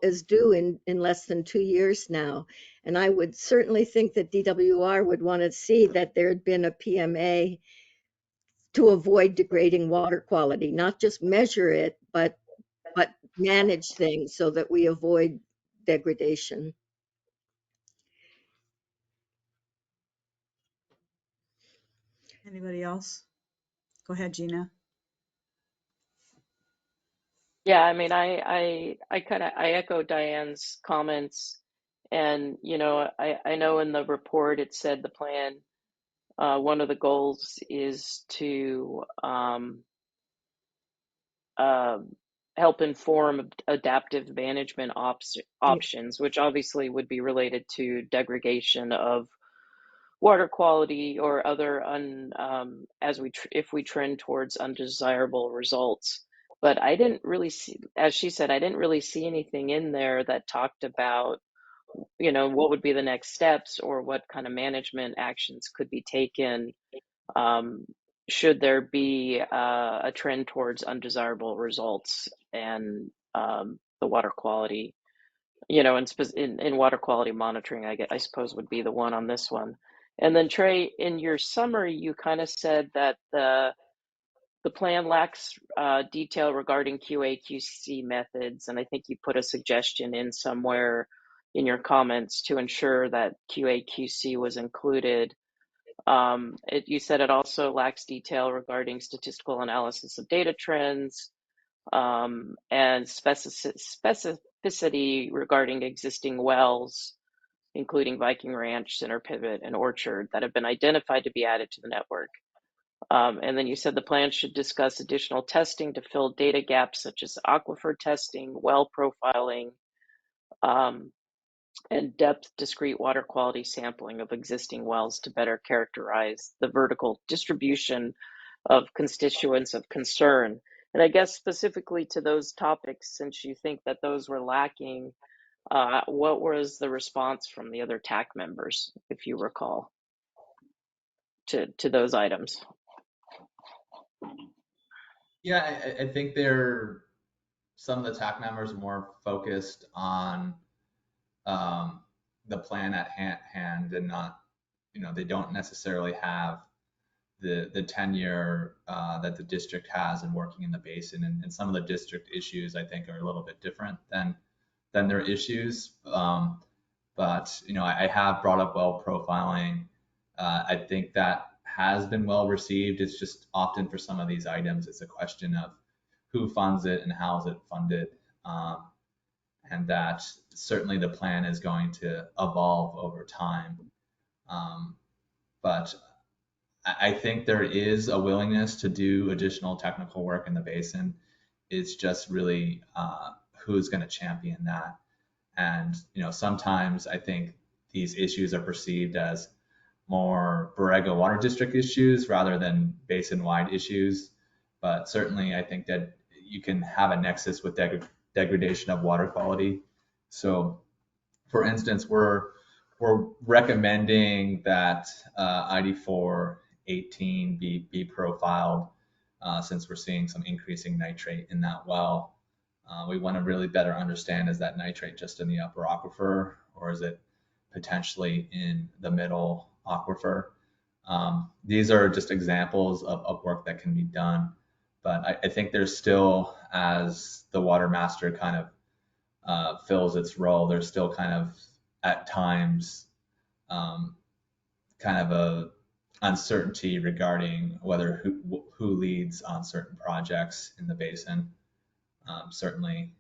is due in less than 2 years now. And I would certainly think that DWR would want to see that there had been a PMA to avoid degrading water quality, not just measure it, but manage things so that we avoid degradation. Anybody else? Go ahead, Gina. Yeah, I mean, I echo Diane's comments, and I know in the report it said the plan, one of the goals is to uh, help inform adaptive management options, which obviously would be related to degradation of water quality or other if we trend towards undesirable results. But I didn't really see, as she said, I didn't really see anything in there that talked about, what would be the next steps or what kind of management actions could be taken, um, should there be a trend towards undesirable results and the water quality, in water quality monitoring, I suppose would be the one on this one. And then Trey, in your summary, you kind of said that the plan lacks detail regarding QA/QC methods, and I think you put a suggestion in somewhere in your comments to ensure that QA/QC was included. You said it also lacks detail regarding statistical analysis of data trends, and specificity regarding existing wells, including Viking Ranch, Center Pivot, and Orchard, that have been identified to be added to the network. And then you said the plan should discuss additional testing to fill data gaps such as aquifer testing, well profiling, um, and depth discrete water quality sampling of existing wells to better characterize the vertical distribution of constituents of concern. And I guess specifically to those topics, since you think that those were lacking, what was the response from the other TAC members, if you recall, to those items? Yeah, I think some of the TAC members are more focused on the plan at hand and not, they don't necessarily have the tenure that the district has in working in the basin. And some of the district issues, I think, are a little bit different than their issues. But, I have brought up well profiling. I think that has been well received. It's just often for some of these items, it's a question of who funds it and how is it funded. And that certainly the plan is going to evolve over time. But I think there is a willingness to do additional technical work in the basin. It's just really who's going to champion that. And, sometimes I think these issues are perceived as more Borrego Water District issues rather than basin-wide issues. But certainly I think that you can have a nexus with degradation of water quality. So, for instance, we're recommending that ID 418 be profiled since we're seeing some increasing nitrate in that well. We want to really better understand, is that nitrate just in the upper aquifer, or is it potentially in the middle aquifer? These are just examples of work that can be done. But I think there's still, as the water master kind of fills its role, there's still kind of at times kind of a uncertainty regarding whether who leads on certain projects in the basin. Certainly,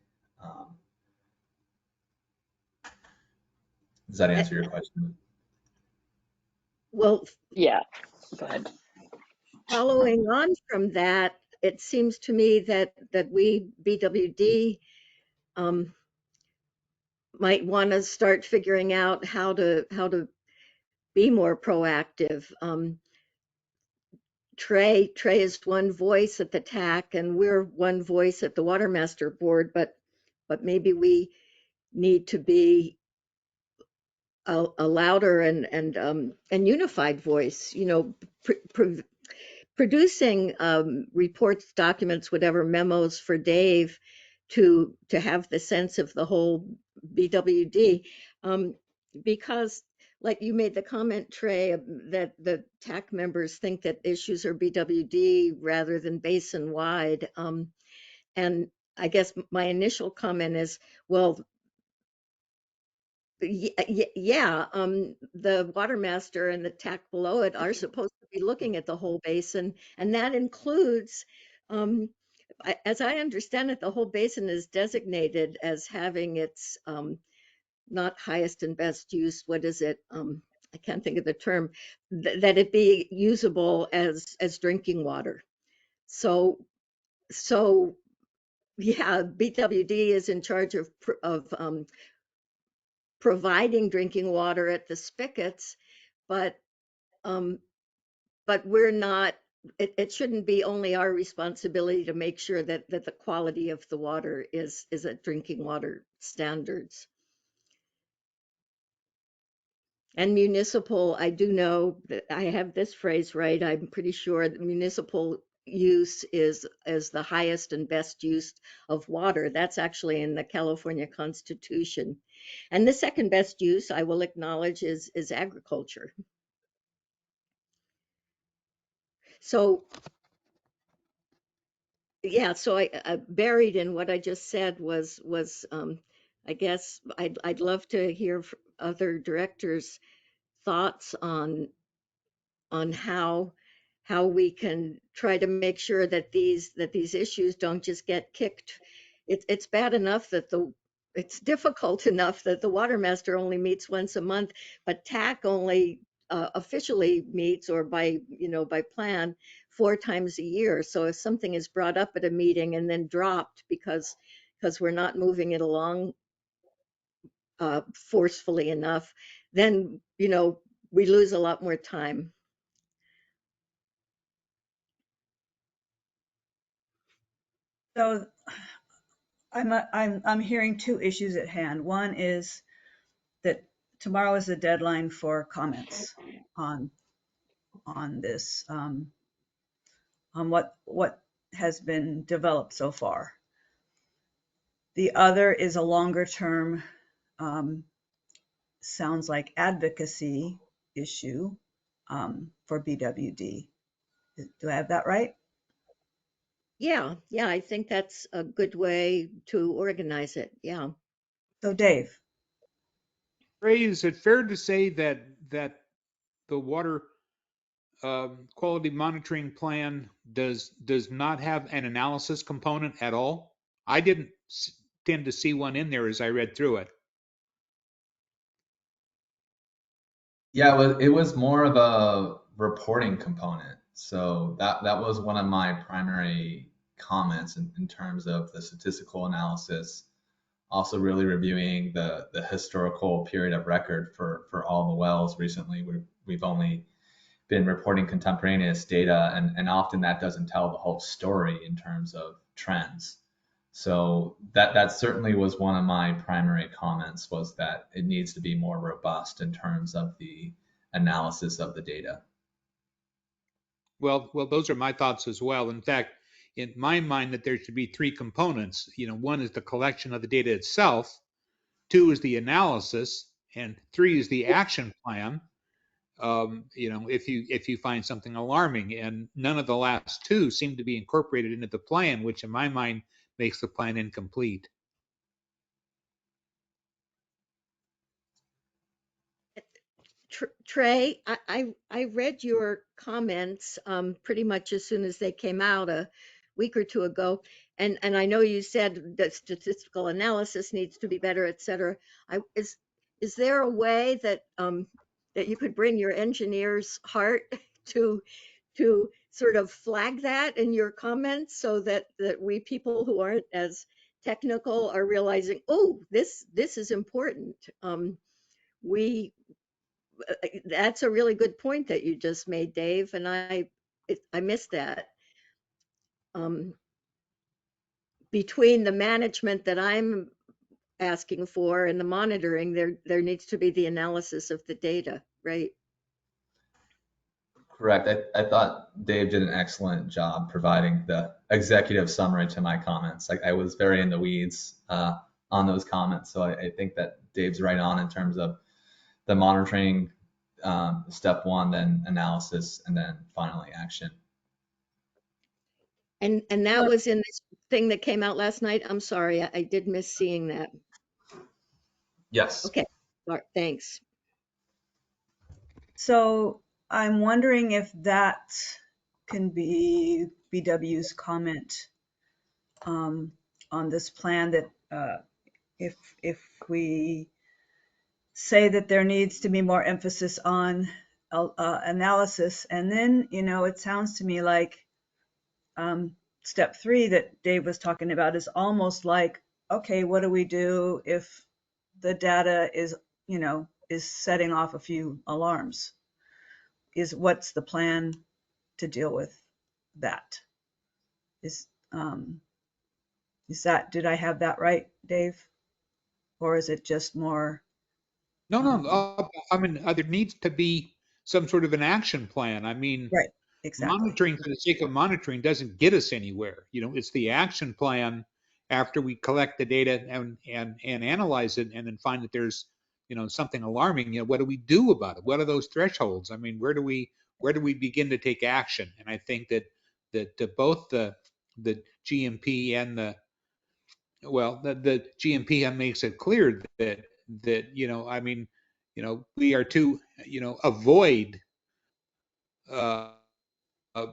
does that answer your question? Well, Yeah, go ahead. following on from that, it seems to me that we BWD might want to start figuring out how to be more proactive. Trey is one voice at the TAC, and we're one voice at the Water Master Board, but maybe we need to be a louder and unified voice. Producing reports, documents, whatever, memos for Dave to have the sense of the whole BWD, because like you made the comment, Trey, that the TAC members think that issues are BWD rather than basin wide. And I guess my initial comment is, well, yeah, the water master and the TAC below it are supposed to be looking at the whole basin, and that includes, as I understand it, the whole basin is designated as having its not highest and best use. What is it? I can't think of the term. That it be usable as drinking water. So yeah, BWD is in charge of providing drinking water at the spigots, but we're not. It shouldn't be only our responsibility to make sure that the quality of the water is at drinking water standards. And municipal, I do know that I have this phrase right. I'm pretty sure that municipal use is the highest and best use of water. That's actually in the California Constitution. And the second best use, I will acknowledge, is agriculture. So yeah, so I buried in what I just said was I guess I'd love to hear other directors' thoughts on how we can try to make sure that these issues don't just get kicked. It's bad enough that it's difficult enough that the water master only meets once a month, but TAC only officially meets, or by by plan, 4 times a year. So if something is brought up at a meeting and then dropped because we're not moving it along forcefully enough, then we lose a lot more time. So I'm hearing two issues at hand. One is that tomorrow is the deadline for comments on this, on what has been developed so far. The other is a longer term sounds like advocacy issue for BWD. Do I have that right? Yeah, I think that's a good way to organize it. Yeah. So Dave, Ray, is it fair to say that the water quality monitoring plan does not have an analysis component at all? I didn't tend to see one in there as I read through it. Yeah, it was more of a reporting component. So that was one of my primary comments in terms of the statistical analysis. Also really reviewing the historical period of record for all the wells recently. We've only been reporting contemporaneous data, and often that doesn't tell the whole story in terms of trends. So that certainly was one of my primary comments, was that it needs to be more robust in terms of the analysis of the data. Well, those are my thoughts as well. In fact, in my mind, that there should be three components. One is the collection of the data itself, two is the analysis, and three is the action plan. If you find something alarming, and none of the last two seem to be incorporated into the plan, which in my mind makes the plan incomplete. Trey, I read your comments pretty much as soon as they came out a week or two ago, and I know you said that statistical analysis needs to be better, et cetera. Is there a way that you could bring your engineer's heart to sort of flag that in your comments, so that we people who aren't as technical are realizing, oh, this is important. We That's a really good point that you just made, Dave, and I missed that. Um, Between the management that I'm asking for and the monitoring, there needs to be the analysis of the data, right? Correct. I thought Dave did an excellent job providing the executive summary to my comments. I was very in the weeds on those comments, so I think that Dave's right on in terms of the monitoring, step one, then analysis, and then finally action. And that was in this thing that came out last night. I'm sorry, I did miss seeing that. Yes. Okay, thanks. so I'm wondering if that can be BW's comment on this plan, that if we say that there needs to be more emphasis on analysis, and then it sounds to me like step three that Dave was talking about is almost like, okay, what do we do if the data is setting off a few alarms? What's the plan to deal with that? Is did I have that right, Dave? Or is it just more? No, I mean, there needs to be some sort of an action plan. I mean, Right, exactly. monitoring for the sake of monitoring doesn't get us anywhere. It's the action plan after we collect the data and analyze it, and then find that there's something alarming. What do we do about it? What are those thresholds? I mean, where do we begin to take action? And I think that both the GMP and the GMP makes it clear that I mean, we are to avoid uh, uh,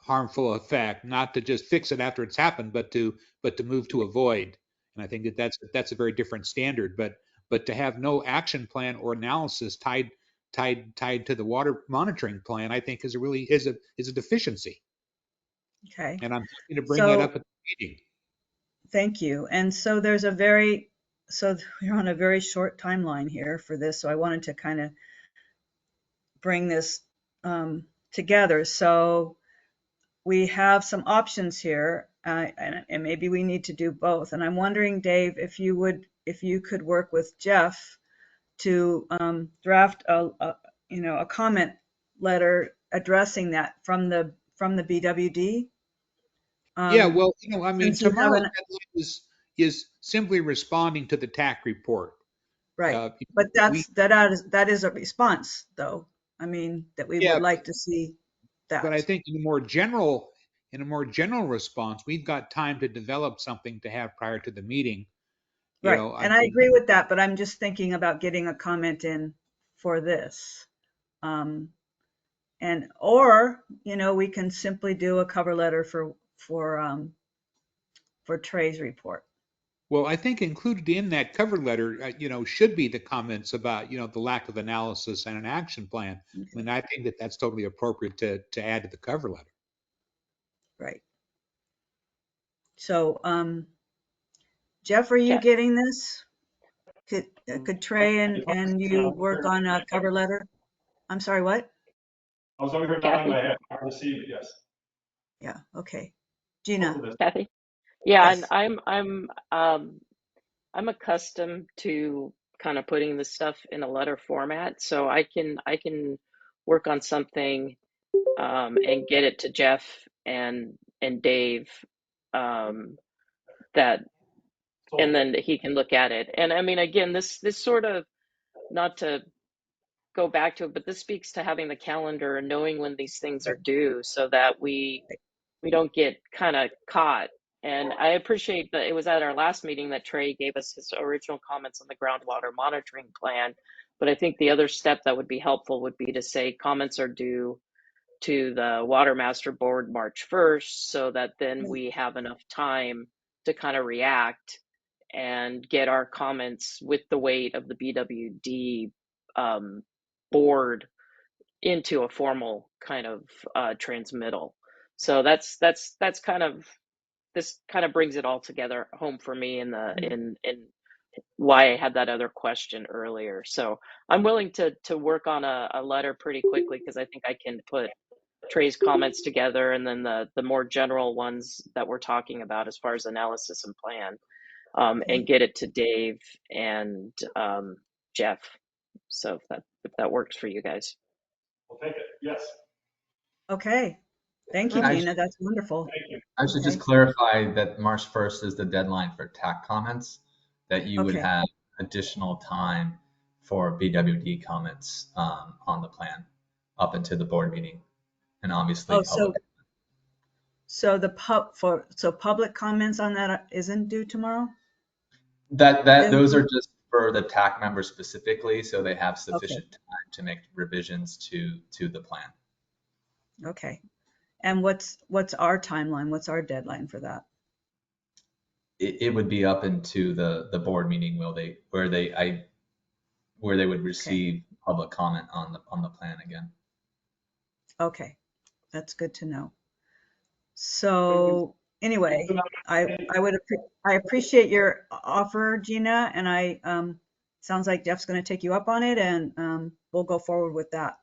harmful effect, not to just fix it after it's happened, but to move to avoid. And I think that's a very different standard. But to have no action plan or analysis tied to the water monitoring plan, I think is a deficiency. Okay. And I'm happy to bring that So up at the meeting. thank you. And so so we're on a very short timeline here for this. So I wanted to kind of bring this together. So we have some options here, and maybe we need to do both. And I'm wondering, Dave, if you could work with Jeff to draft a comment letter addressing that from the BWD. Yeah, well, I mean, Since you have tomorrow's an deadline is simply responding to the TAC report. Right. Uh, But we, that is a response, though. I mean, that we would yeah, like to see but I that. think in a more general response, we've got time to develop something to have prior to the meeting. You Right. know, I And I mean, agree with that, but I'm just thinking about getting a comment in for this. Um, and or, we can simply do a cover letter for Trey's report. well, I think included in that cover letter, should be the comments about, the lack of analysis and an action plan. I Okay. mean, I think that that's totally appropriate to add to the cover letter. Right. So, Jeff, are you Cat, getting this? Could Trey and you So, work on a cover letter? I'm sorry, what? I was over here nodding Kathy, my head. I received it, yes. Yeah, okay. Over Gina, this. Kathy. Yeah, and yes. I'm accustomed to kind of putting the stuff in a letter format, so I can work on something and get it to Jeff and Dave um, that and So, then he can look at it. And I mean, again, this sort of, not to go back to it, but this speaks to having the calendar and knowing when these things are due, so that we don't get kind of caught. And I appreciate that it was at our last meeting that Trey gave us his original comments on the groundwater monitoring plan. But I think the other step that would be helpful would be to say comments are due to the Water Master Board March 1st, so that then we have enough time to kind of react and get our comments with the weight of the BWD board into a formal kind of transmittal. So that's kind of, this kind of brings it all together home for me in the in why I had that other question earlier. So I'm willing to work on a letter pretty quickly, because I think I can put Trey's comments together, and then the more general ones that we're talking about as far as analysis and plan, Okay. and get it to Dave and Jeff. So if that works for you guys. we'll take it. Yes. Okay. Thank you, Um, I, Gina. That's wonderful. Thank you. I should just Okay. clarify that March 1st is the deadline for TAC comments, that you would Okay. have additional time for BWD comments on the plan up into the board meeting, and obviously Oh, public. so public comments on that isn't due tomorrow? Those are just for the TAC members specifically, so they have Okay. sufficient time to make revisions to the plan. Okay. And what's our timeline? What's our deadline for that? It would be up into the board meeting where they would Okay. receive public comment on the plan again. Okay. That's good to know. So anyway, I appreciate your offer, Gina, and sounds like Jeff's going to take you up on it, and we'll go forward with that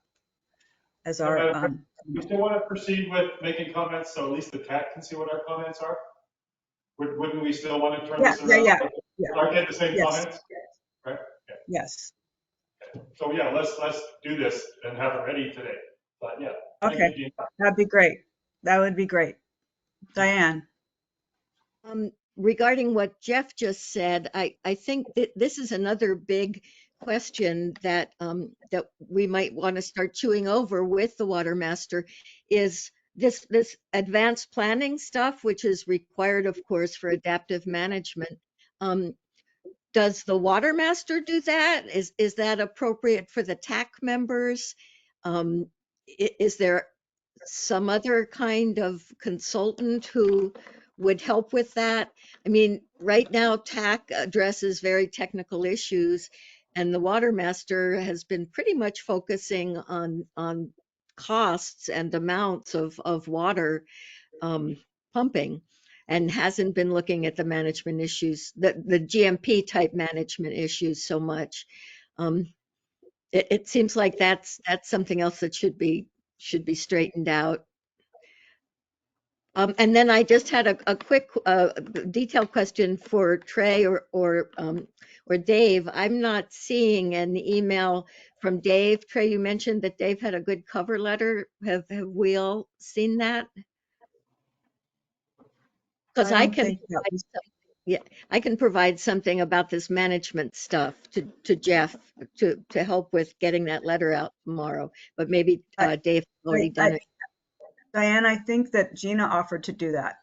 as Yeah, our Madam President, we still want to proceed with making comments, so at least the TAC can see what our comments are? Wouldn't we still want to turn yeah, this yeah, around? yeah, yeah, Or get the same yes, comments, right? Okay. yes. So yeah, let's do this and have it ready today. But yeah, thank Okay, you, Gina. that'd be great. That would be great. Diane. Regarding what Jeff just said, I think that this is another big question that that we might want to start chewing over with the water master, is this advanced planning stuff, which is required, of course, for adaptive management. Um, does the water master do that? Is that appropriate for the TAC members? Um, is there some other kind of consultant who would help with that? I mean, right now TAC addresses very technical issues, and the water master has been pretty much focusing on costs and amounts of water um, pumping, and hasn't been looking at the management issues, the GMP type management issues so much. Um, it seems like that's something else that should be straightened out. And then I just had a quick detailed question for Trey or Dave. I'm not seeing an email from Dave. Trey, you mentioned that Dave had a good cover letter. Have we all seen that? Because I I don't can think that provide was, some. Yeah, I can provide something about this management stuff to Jeff to help with getting that letter out tomorrow. But maybe I, Dave has already done it. Diane, I think that Gina offered to do that.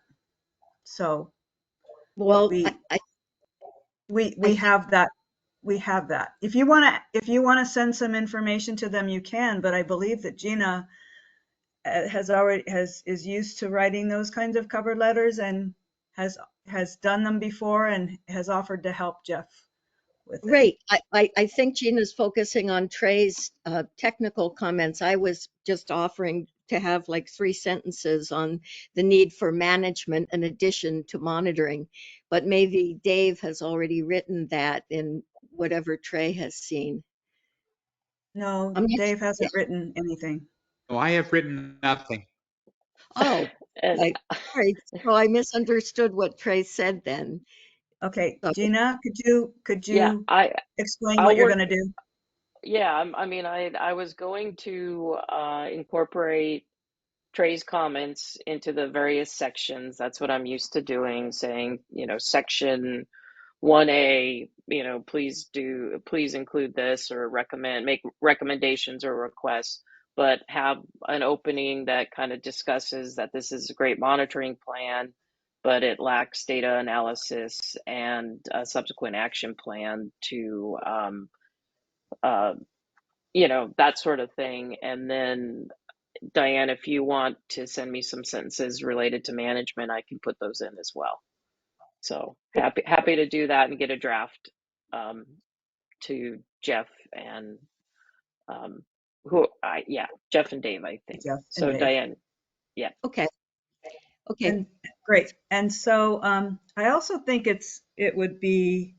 So Well, we I we think have that. We have that. If you want to send some information to them, you can. But I believe that Gina is used to writing those kinds of cover letters and has done them before and has offered to help Jeff with it. right. I think Gina's focusing on Trey's technical comments. I was just offering to have like 3 sentences on the need for management in addition to monitoring. But maybe Dave has already written that in whatever Trey has seen. No, I'm not, Dave yeah. hasn't written anything. Oh, I have written nothing. Oh, And okay. All right. So I misunderstood what Trey said then. Okay, So, Gina, could yeah, you I explain what I'll you're work. going to do? Yeah, I mean, I was going to incorporate Trey's comments into the various sections. That's what I'm used to doing, saying, section 1A, please include this or make recommendations or requests, but have an opening that kind of discusses that this is a great monitoring plan, but it lacks data analysis and a subsequent action plan to, uh, that sort of thing. And then Diane, if you want to send me some sentences related to management, I can put those in as well. So happy to do that and get a draft um, to Jeff and Jeff and Dave, I think. Jeff and So Dave. Diane, yeah. okay. Okay. And great. And so I also think it would be,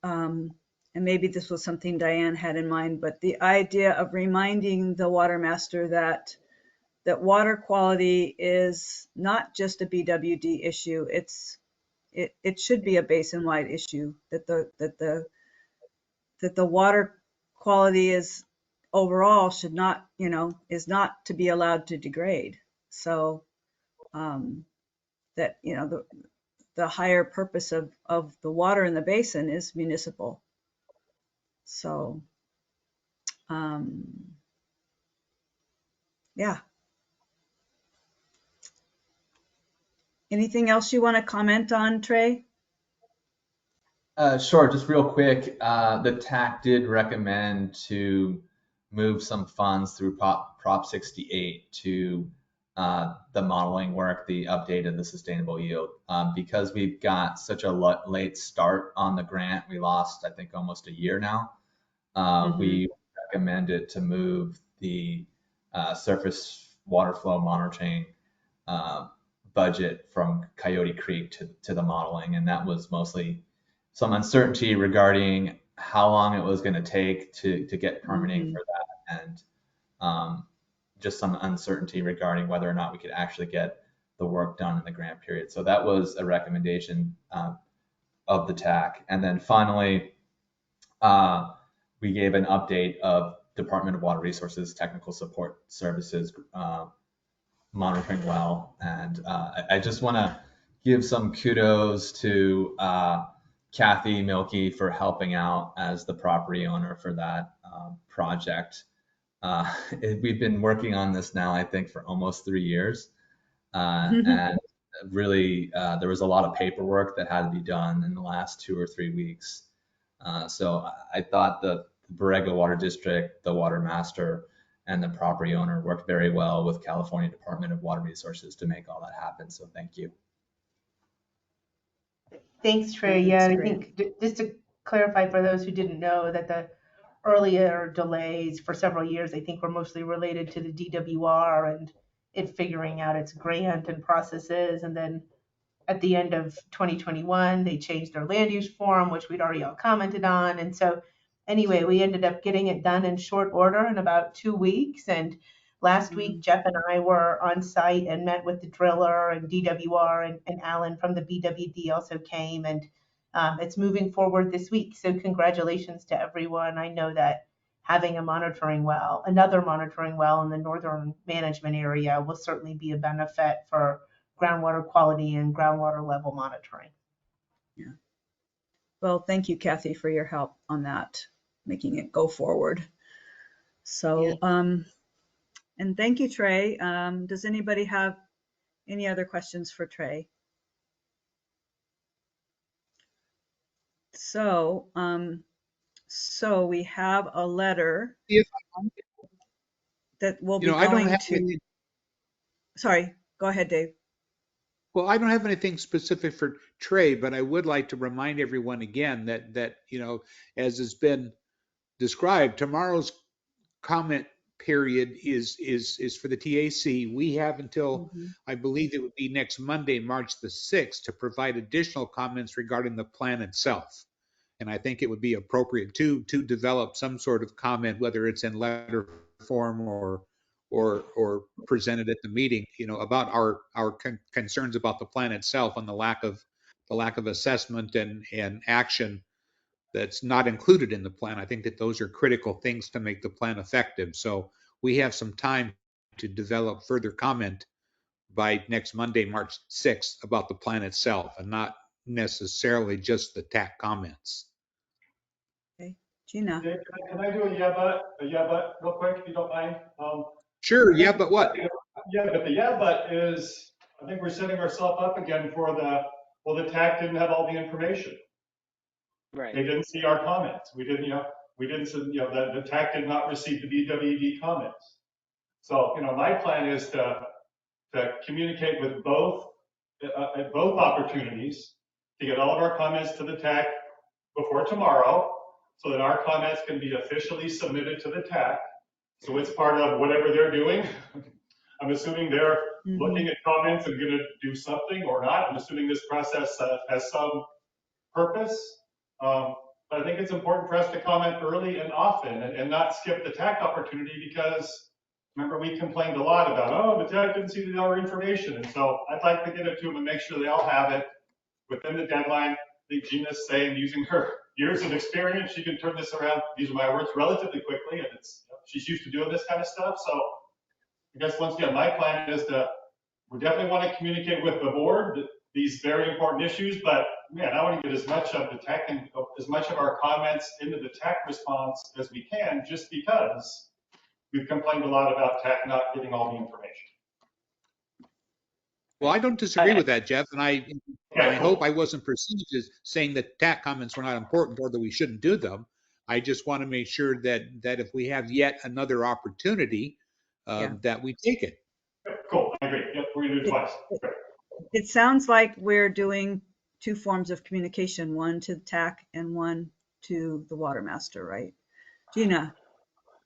and maybe this was something Diane had in mind, but the idea of reminding the water master that water quality is not just a BWD issue. It should be a basin-wide issue. That the water quality is overall should not, is not to be allowed to degrade. So that the higher purpose of the water in the basin is municipal. So um, yeah. Anything else you want to comment on, Trey? Sure, just real quick, the TAC did recommend to move some funds through Prop 68 to the modeling work, the update of the sustainable yield. Because we've got such a late start on the grant, we lost, I think, almost a year now. We recommended to move the surface water flow monitoring budget from Coyote Creek to the modeling, and that was mostly some uncertainty regarding how long it was going to take to get permitting for that, and just some uncertainty regarding whether or not we could actually get the work done in the grant period. So that was a recommendation of the TAC. And then finally, we gave an update of Department of Water Resources Technical Support Services monitoring well. And I just want to give some kudos to Kathy Milkey for helping out as the property owner for that project. We've been working on this now, I think, for almost 3 years. And really, there was a lot of paperwork that had to be done in the last 2 or 3 weeks. So I thought the Borrego Water District, the water master, and the property owner worked very well with California Department of Water Resources to make all that happen. So thank you. Thanks, Trey. Yeah, That's and I great. think just to clarify for those who didn't know that the earlier delays for several years, I think, were mostly related to the DWR and it figuring out its grant and processes. And then at the end of 2021, they changed their land use form, which we'd already all commented on. And so anyway, we ended up getting it done in short order in about 2 weeks. And last week, Jeff and I were on site and met with the driller and DWR, and Alan from the BWD also came. And it's moving forward this week. So congratulations to everyone. I know that having another monitoring well in the northern management area will certainly be a benefit for groundwater quality and groundwater level monitoring. Yeah. Well, thank you, Kathy, for your help on that, making it go forward. Yeah. So, and thank you, Trey. Does anybody have any other questions for Trey? So, so we have a letter If, that will you be know, I don't going have to, anything, sorry, go ahead, Dave. well, I don't have anything specific for Trey, but I would like to remind everyone again that, as has been described, tomorrow's comment period is for the TAC. We have until, Mhm. I believe it would be next Monday, March the 6th, to provide additional comments regarding the plan itself. And I think it would be appropriate to develop some sort of comment, whether it's in letter form or presented at the meeting, about our concerns about the plan itself and the lack of assessment and action that's not included in the plan. I think that those are critical things to make the plan effective. So we have some time to develop further comment by next Monday, March 6th, about the plan itself and not necessarily just the TAC comments. Okay, Gina. Dave, can I do a yeah, but real quick, if you don't mind? Sure, I yeah, think, but what? yeah, but the yeah, but is, I think we're setting ourselves up again for well, the TAC didn't have all the information. Right. They didn't see our comments. We didn't, the TAC did not receive the BWD comments. So, my plan is to communicate with both, at both opportunities, to get all of our comments to the TAC before tomorrow, so that our comments can be officially submitted to the TAC. So it's part of whatever they're doing. I'm assuming they're looking at comments and gonna do something or not. I'm assuming this process has some purpose. But I think it's important for us to comment early and often and not skip the TAC opportunity, because remember, we complained a lot about, oh, the TAC didn't see our information. And so I'd like to get it to them and make sure they all have it within the deadline. I think Gina's saying, using her years of experience, she can turn this around, these are my words, relatively quickly. And she's used to doing this kind of stuff. So I guess once again, my plan is we definitely want to communicate with the board these very important issues, but man, I want to get as much of the tech and as much of our comments into the tech response as we can, just because we've complained a lot about tech not getting all the information. Well, I don't disagree with that, Jeff, and I hope I wasn't perceived as saying that TAC comments were not important or that we shouldn't do them. I just want to make sure that if we have yet another opportunity, that we take it. Cool, I agree. Yep, we're gonna do it twice. It sounds like we're doing two forms of communication, one to the TAC and one to the water master, right? Gina.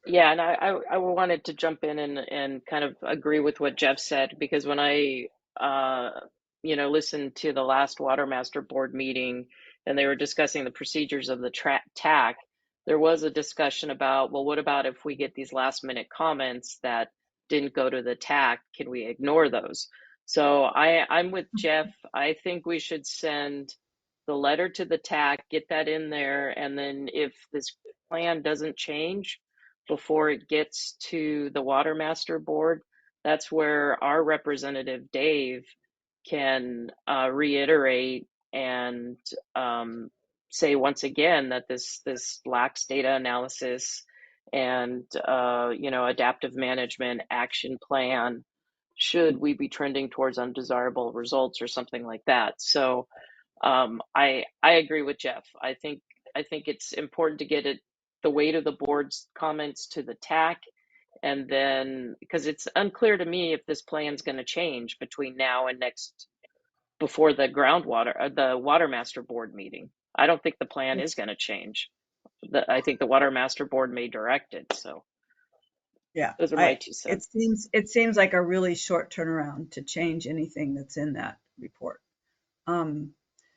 Yeah, and I wanted to jump in and kind of agree with what Jeff said, because when I listened to the last Water Master Board meeting and they were discussing the procedures of the TAC, there was a discussion about, well, what about if we get these last minute comments that didn't go to the TAC? Can we ignore those? So I'm with Jeff. I think we should send the letter to the TAC, get that in there, and then if this plan doesn't change before it gets to the Water Master Board, that's where our representative Dave can reiterate and say once again that this lacks data analysis and adaptive management action plan should we be trending towards undesirable results or something like that. So I agree with Jeff. I think it's important to get the weight of the board's comments to the TAC, and then because it's unclear to me if this plan's going to change between now and before the the Water Master Board meeting. I don't think the plan is going to change. I think the Water Master Board may direct it. So Yeah, those are my 2 cents. it seems like a really short turnaround to change anything that's in that report.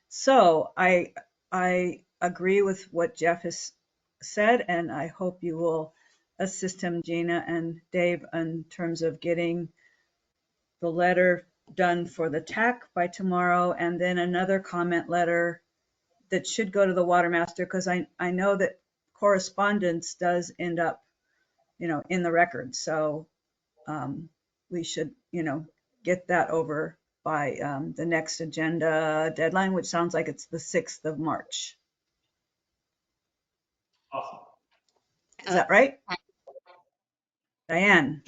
So I agree with what Jeff has said, and I hope you will assist him, Gina and Dave, in terms of getting the letter done for the TAC by tomorrow, and then another comment letter that should go to the water master, because I know that correspondence does end up, in the record. So we should, get that over by the next agenda deadline, which sounds like it's the 6th of March. Awesome. Is that right? Diane?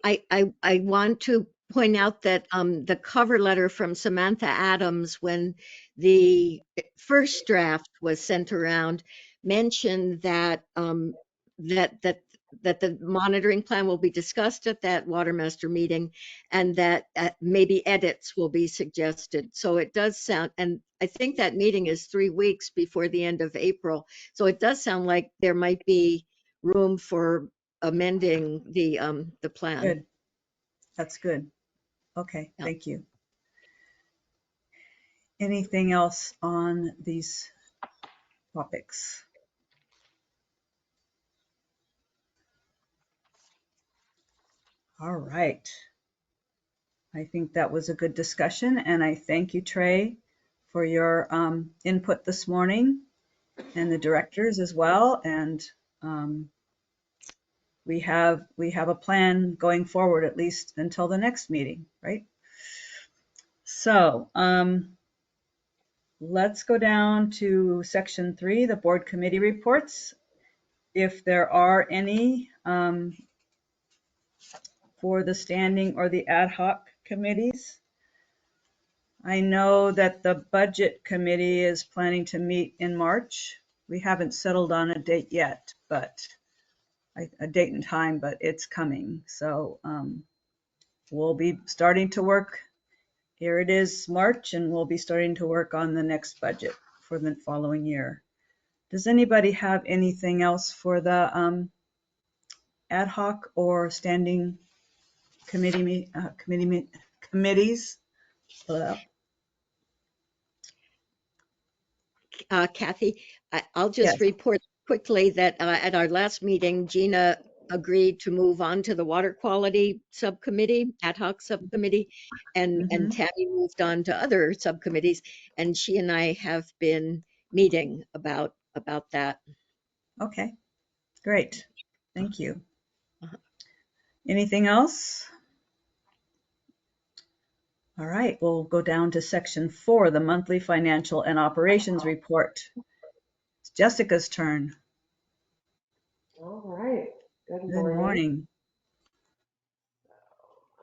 I want to point out that the cover letter from Samantha Adams, when the first draft was sent around, mentioned that that the monitoring plan will be discussed at that water master meeting, and that maybe edits will be suggested. So it does sound, and I think that meeting is 3 weeks before the end of April. So it does sound like there might be room for amending the plan. Good. That's good. Okay, Yeah. thank you. Anything else on these topics? All right. I think that was a good discussion, and I thank you, Trey, for your input this morning, and the directors as well. And we have a plan going forward, at least until the next meeting, right? So let's go down to section 3, the board committee reports. If there are any for the standing or the ad hoc committees. I know that the budget committee is planning to meet in March. We haven't settled on a date yet, but a date and time, but it's coming. So we'll be starting to work. Here it is March, and we'll be starting to work on the next budget for the following year. Does anybody have anything else for the ad hoc or standing committees? Kathy, I'll just Yes. report quickly that at our last meeting, Gina agreed to move on to the water quality subcommittee, ad hoc subcommittee, and Tammy moved on to other subcommittees, and she and I have been meeting about that. Okay, great. Thank you. Uh-huh. Anything else? All right, we'll go down to section 4, the monthly financial and operations report. It's Jessica's turn. All right. Good Good morning.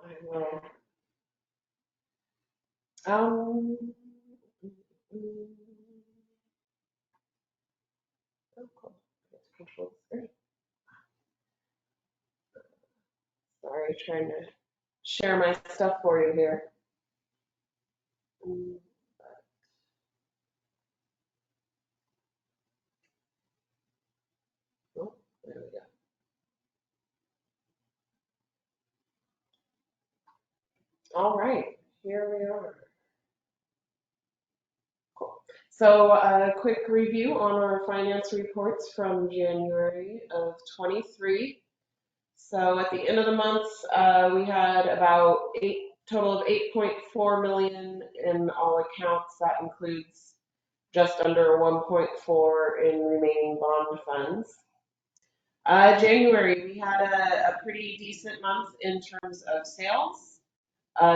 I will. Um. Oh, cool. Let's control the screen. Sorry, trying to share my stuff for you here. Oh, there we go. All right, here we are. Cool. So a quick review on our finance reports from January of 23. So at the end of the month, we had about total of 8.4 million in all accounts. That includes just under 1.4 in remaining bond funds. January, we had a pretty decent month in terms of sales.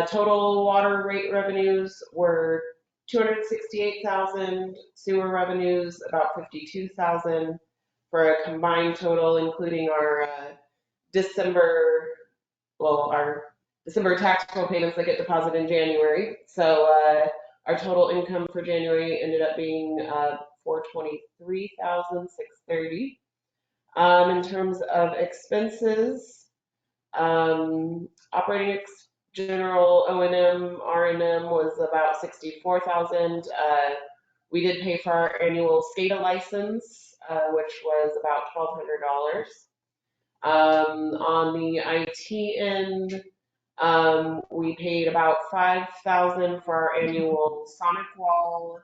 Total water rate revenues were 268,000, sewer revenues about 52,000, for a combined total, including our our December taxable payments that get deposited in January. So our total income for January ended up being 423,630. In terms of expenses, operating general O&M, R&M was about 64,000. We did pay for our annual SCADA license, which was about $1,200. On the IT end, we paid about 5,000 for our annual Sonic Wall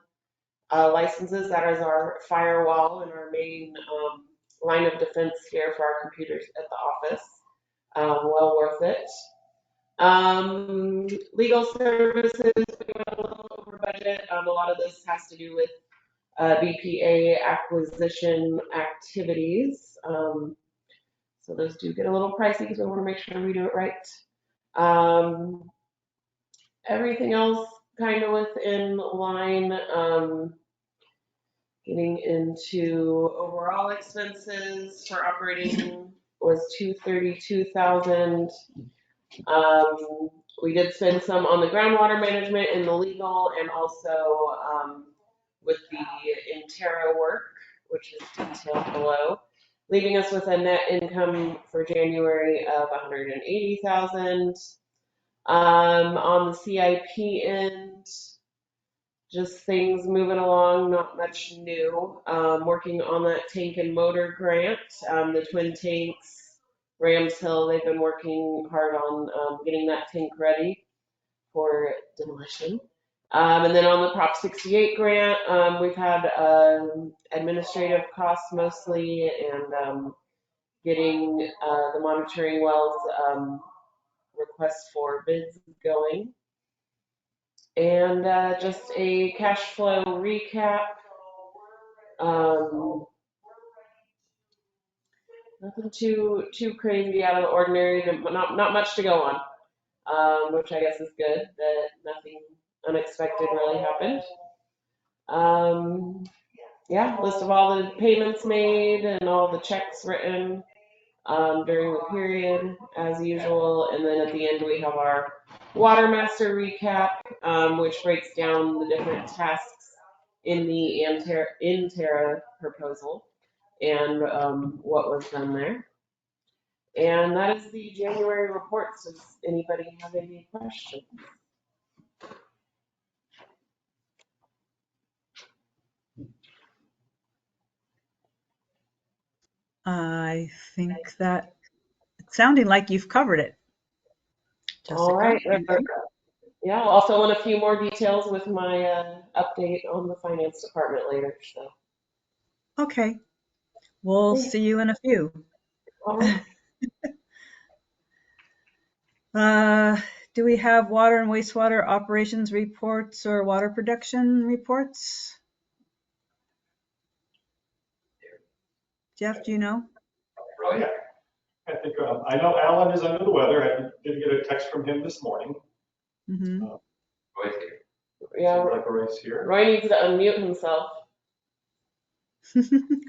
licenses. That is our firewall and our main line of defense here for our computers at the office. Well worth it. Legal services, we went a little over budget. A lot of this has to do with BPA acquisition activities. So those do get a little pricey because we want to make sure we do it right. everything else kind of within line. Getting into overall expenses for operating was 232,000. Um, we did spend some on the groundwater management and the legal, and also with the Intera work, which is detailed below, leaving us with a net income for January of 180,000. On the CIP end, just things moving along, not much new. Working on that tank and motor grant, the twin tanks, Rams Hill, they've been working hard on getting that tank ready for demolition. And then on the Prop 68 grant, we've had administrative costs mostly, and getting the monitoring wells requests for bids going. And just a cash flow recap. Nothing too crazy out of the ordinary. Not much to go on, which I guess is good that nothing unexpected really happened. Yeah, list of all the payments made and all the checks written during the period as usual. And then at the end we have our water master recap, which breaks down the different tasks in the Intera proposal and what was done there. And that is the January reports. Does anybody have any questions? I think that it's sounding like you've covered it, Jessica. All right. Yeah, I'll fill in a few more details with my update on the finance department later. So. Okay. We'll see you in a few. All right. Do we have water and wastewater operations reports or water production reports? Jeff, do you know? Oh, yeah. I think, I know Alan is under the weather. I did get a text from him this morning. Mm-hmm. Roy's here. Yeah, Seems like Roy's here. Roy needs to unmute himself.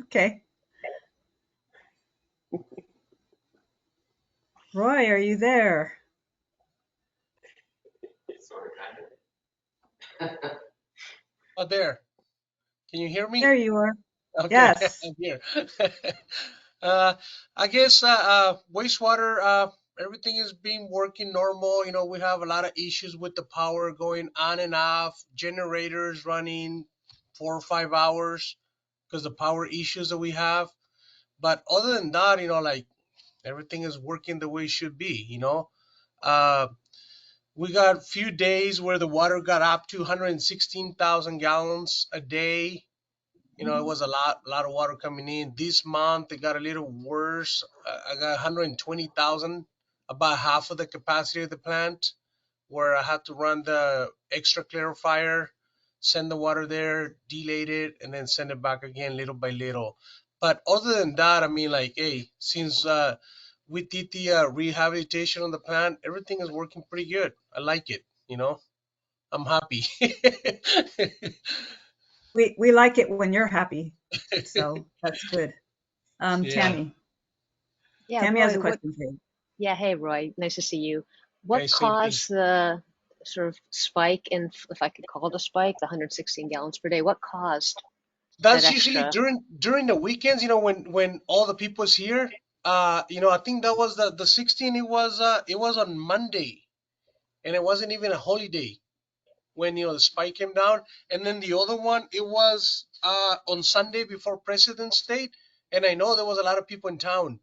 Okay. Roy, are you there? Sort of, kind of. Oh, there. Can you hear me? There you are. Okay, Yes. I'm here. I guess wastewater, everything is being working normal. You know, we have a lot of issues with the power going on and off, generators running 4 or 5 hours because the power issues that we have. But other than that, you know, like everything is working the way it should be, you know. Uh, we got a few days where the water got up to 116,000 gallons a day. You know, it was a lot of water coming in. This month it got a little worse. I got 120,000, about half of the capacity of the plant, where I had to run the extra clarifier, send the water there, delate it, and then send it back again little by little. But other than that, I mean, like, hey, since we did the rehabilitation on the plant, everything is working pretty good. I like it, you know. I'm happy. We like it when you're happy. So that's good. Yeah. Tammy. Yeah, Tammy has a Roy, what, question for you. yeah, hey, Roy, nice to see you. Hey, What same thing. caused the sort of spike in, if I could call it a spike, the 116 gallons per day? What caused that That's usually extra? during the weekends, you know, when all the people's here. You know, I think that was the 16. It was on Monday, and it wasn't even a holiday when the spike came down. And then the other one, it was on Sunday before President's Day, and I know there was a lot of people in town.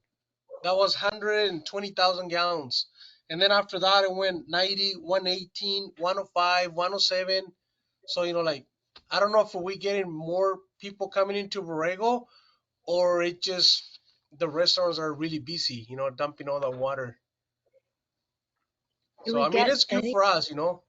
That was 120,000 gallons. And then after that, it went 90, 118, 105, 107. So, you know, like, I don't know if we getting more people coming into Borrego or it just the restaurants are really busy, you know, dumping all the water. Do So, we I mean, get it's good any for us, you know.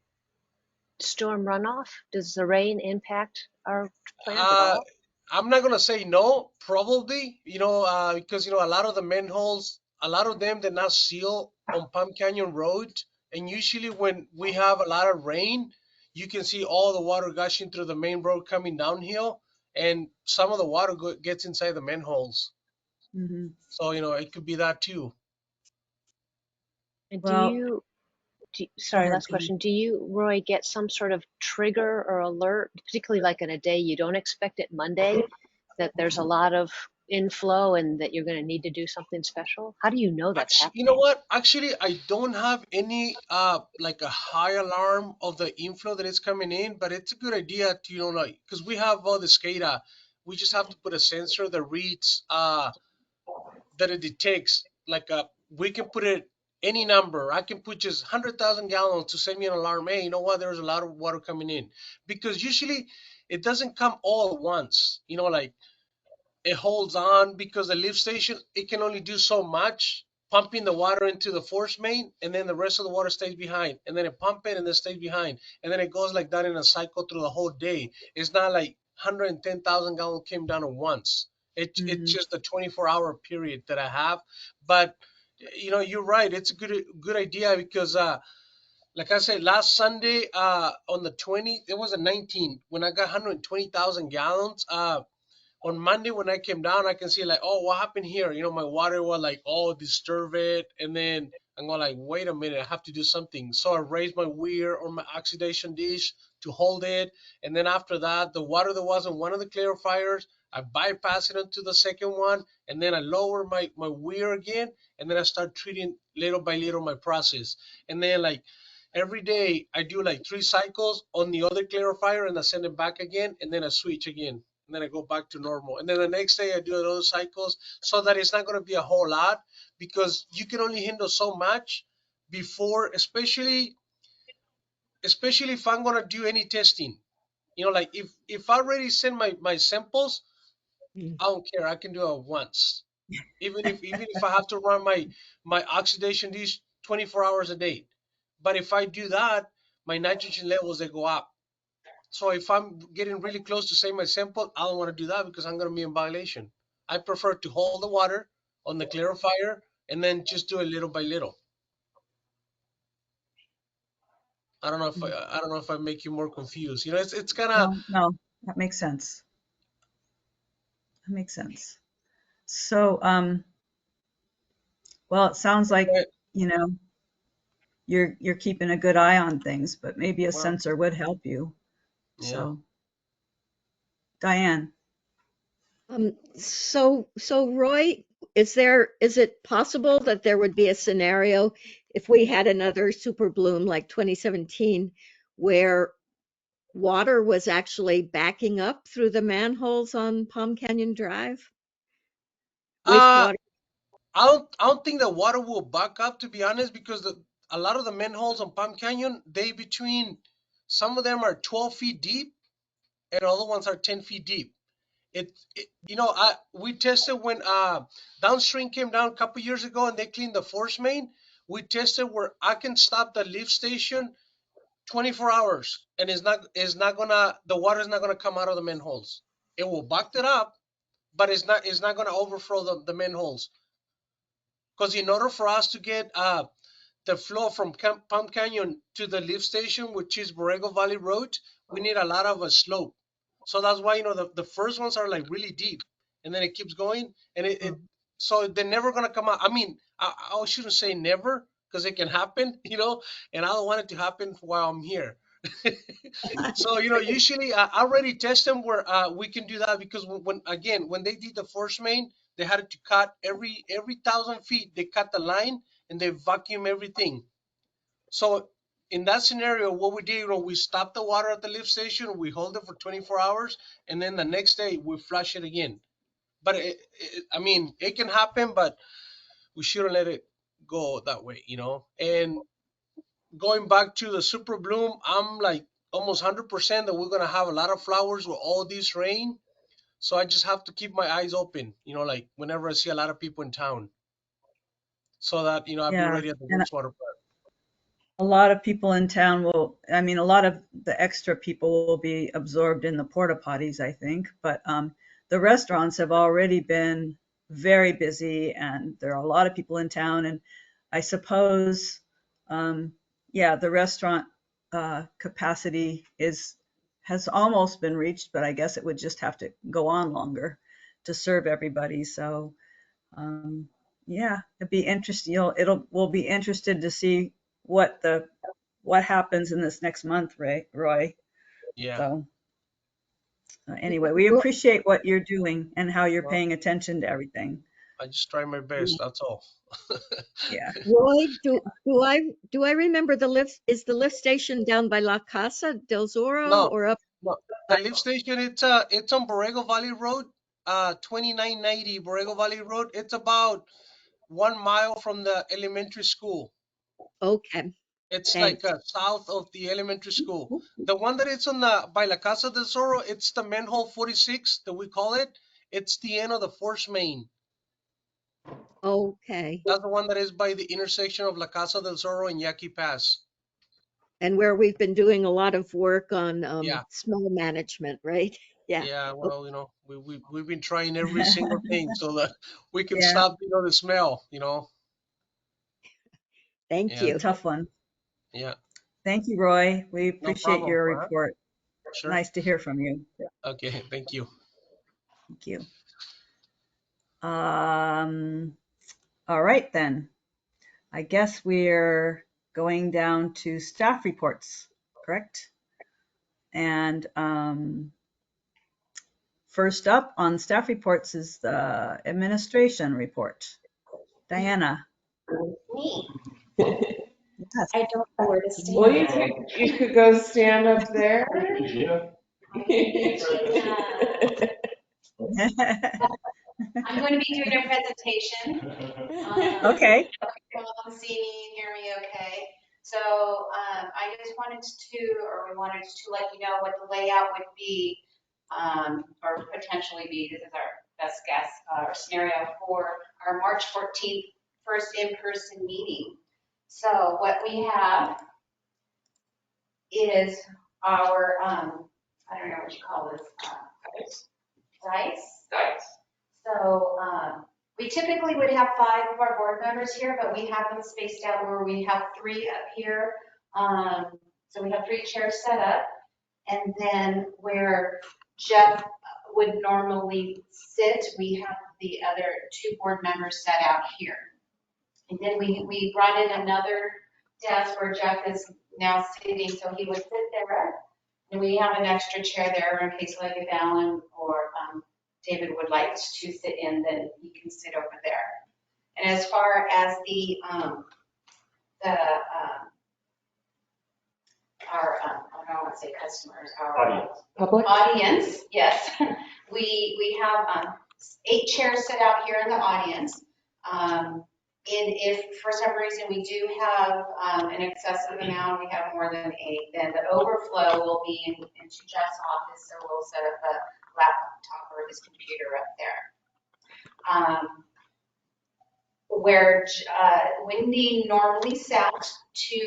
storm runoff? Does the rain impact our plant at Uh, all? I'm not gonna say no, probably, you know, because you know a lot of the manholes, a lot of them they're not sealed on Palm Canyon Road, And usually when we have a lot of rain, you can see all the water gushing through the main road coming downhill, and some of the water gets inside the manholes. Mhm. So, it could be that too. And Well, go sorry, ahead, last Judy. question. Do you, Roy, get some sort of trigger or alert, particularly like in a day you don't expect it, Monday, that there's a lot of inflow and that you're going to need to do something special? How do you know that's Actually, you know happening? what? Actually, I don't have any like a high alarm of the inflow that is coming in, but it's a good idea to, like, because we have all the SCADA. We just have to put a sensor that reads that it detects. Like we can put it any number. I can put just 100,000 gallons to send me an alarm. Hey, you know what? There's a lot of water coming in, because usually it doesn't come all at once. Like it holds on because the lift station, it can only do so much, pumping the water into the force main, and then the rest of the water stays behind, and then it pump it and then stays behind, and then it goes like that in a cycle through the whole day. It's not like 110,000 gallons came down at once. It's Mhm. just a 24-hour period that I have. But you're right, it's a good idea, because like I said, last Sunday, on the 20th, it was a 19th when I got 120,000 gallons. On Monday when I came down, I can see like, oh, what happened here? My water was like all disturbed, and then I'm going like, wait a minute, I have to do something. So I raised my weir or my oxidation dish to hold it, and then after that, the water that was in one of the clarifiers, I bypass it into the second one, and then I lower my weir again, and then I start treating little by little my process, and then like every day I do like 3 cycles on the other clarifier, and I send it back again, and then I switch again, and then I go back to normal. And then the next day I do another cycles, so that it's not going to be a whole lot, because you can only handle so much before, especially if I'm going to do any testing. Like if I already send my samples, Mm. I don't care. I can do it once. Even if I have to run my oxidation dish 24 hours a day. But if I do that, my nitrogen levels, they go up. So if I'm getting really close to say my sample, I don't want to do that, because I'm going to be in violation. I prefer to hold the water on the clarifier and then just do it little by little. I don't know if I make you more confused. It's kind of. No, no, that makes sense. That makes sense. So, well, it sounds like, you know, you're keeping a good eye on things, but maybe a Well, sensor would help you. yeah. So, Diane. So Roy, is it possible that there would be a scenario if we had another super bloom like 2017 where water was actually backing up through the manholes on Palm Canyon Drive? Uh, Wastewater. I don't think the water will back up, to be honest, because a lot of the manholes on Palm Canyon, some of them are 12 feet deep, and other ones are 10 feet deep. We tested when downstream came down a couple years ago and they cleaned the force main. We tested where I can stop the lift station 24 hours, and the water is not gonna come out of the manholes. It will back it up, but it's not gonna overflow the manholes. Because in order for us to get the flow from Palm Canyon to the lift station, which is Borrego Valley Road, we need a lot of a slope. So that's why the first ones are like really deep, and then it keeps going, and so they're never gonna come out. I mean, I shouldn't say never, because it can happen, and I don't want it to happen while I'm here. So usually I already test them where we can do that, because when they did the force main, they had to cut every 1,000 feet. They cut the line and they vacuum everything. So in that scenario, what we did, we stop the water at the lift station, we hold it for 24 hours, and then the next day we flush it again. But I mean, it can happen, but we shouldn't let it go that way. And going back to the super bloom, I'm like almost 100% that we're gonna have a lot of flowers with all this rain. So I just have to keep my eyes open, like whenever I see a lot of people in town, so that I'll be Yeah, ready at the and wastewater plant. a lot of people in town I mean, a lot of the extra people will be absorbed in the porta potties, I think. But the restaurants have already been very busy, and there are a lot of people in town. And I suppose, um, yeah, the restaurant capacity has almost been reached, but I guess it would just have to go on longer to serve everybody. So yeah, it'd be interesting. We'll be interested to see what happens in this next month, Roy. Yeah. So anyway, we Ro- appreciate what you're doing and how you're Well, paying attention to everything. I just try my best. That's all. Yeah. Roy, do I remember the lift? Is the lift station down by La Casa del Zorro No, or up? no. The lift station, it's on Borrego Valley Road, 2990 Borrego Valley Road. It's about 1 mile from the elementary school. Okay, It's like thanks. south of the elementary school. The one that it's on the by La Casa del Zorro, it's the manhole 46 that we call it. It's the end of the force main. Okay. That's the one that is by the intersection of La Casa del Zorro and Yaqui Pass. And where we've been doing a lot of work on Yeah, smell management, right? Yeah. yeah. Oh, Well, we've been trying every single thing so that we can Yeah, stop, the smell. thank it's Yeah, a you. tough one. yeah. Thank you, Roy. We No appreciate problem. your Uh-huh. report. Sure. Nice to hear from you. Okay. Thank you. Thank you. Um, all right then. I guess we're going down to staff reports, correct? And first up on staff reports is the administration report. Diana. Me. Yes. I don't know where to Well, stand. you could go stand up there. Regina? I'm going to be doing a presentation. Okay. You all see me and hear me okay. So I just wanted to, or we wanted to let you know what the layout would be, or potentially be. This is our best guess or scenario for our March 14th first in-person meeting. So what we have is our, I don't know what you call this, dice. So we typically would have 5 of our board members here, but we have them spaced out where we have 3 up here. So we have 3 chairs set up. And then where Jeff would normally sit, we have the other 2 board members set out here. And then we brought in another desk where Jeff is now sitting, so he would sit there. And we have an extra chair there in case like if Alan or David would like to sit in, then he can sit over there. And as far as our I don't want to say customers, our audience, yes, we have 8 chairs set out here in the audience. And if for some reason we do have an excessive amount, we have more than 8, then the overflow will be into Jeff's office, so we'll set up a laptop or his computer up there. Where Wendy normally sat to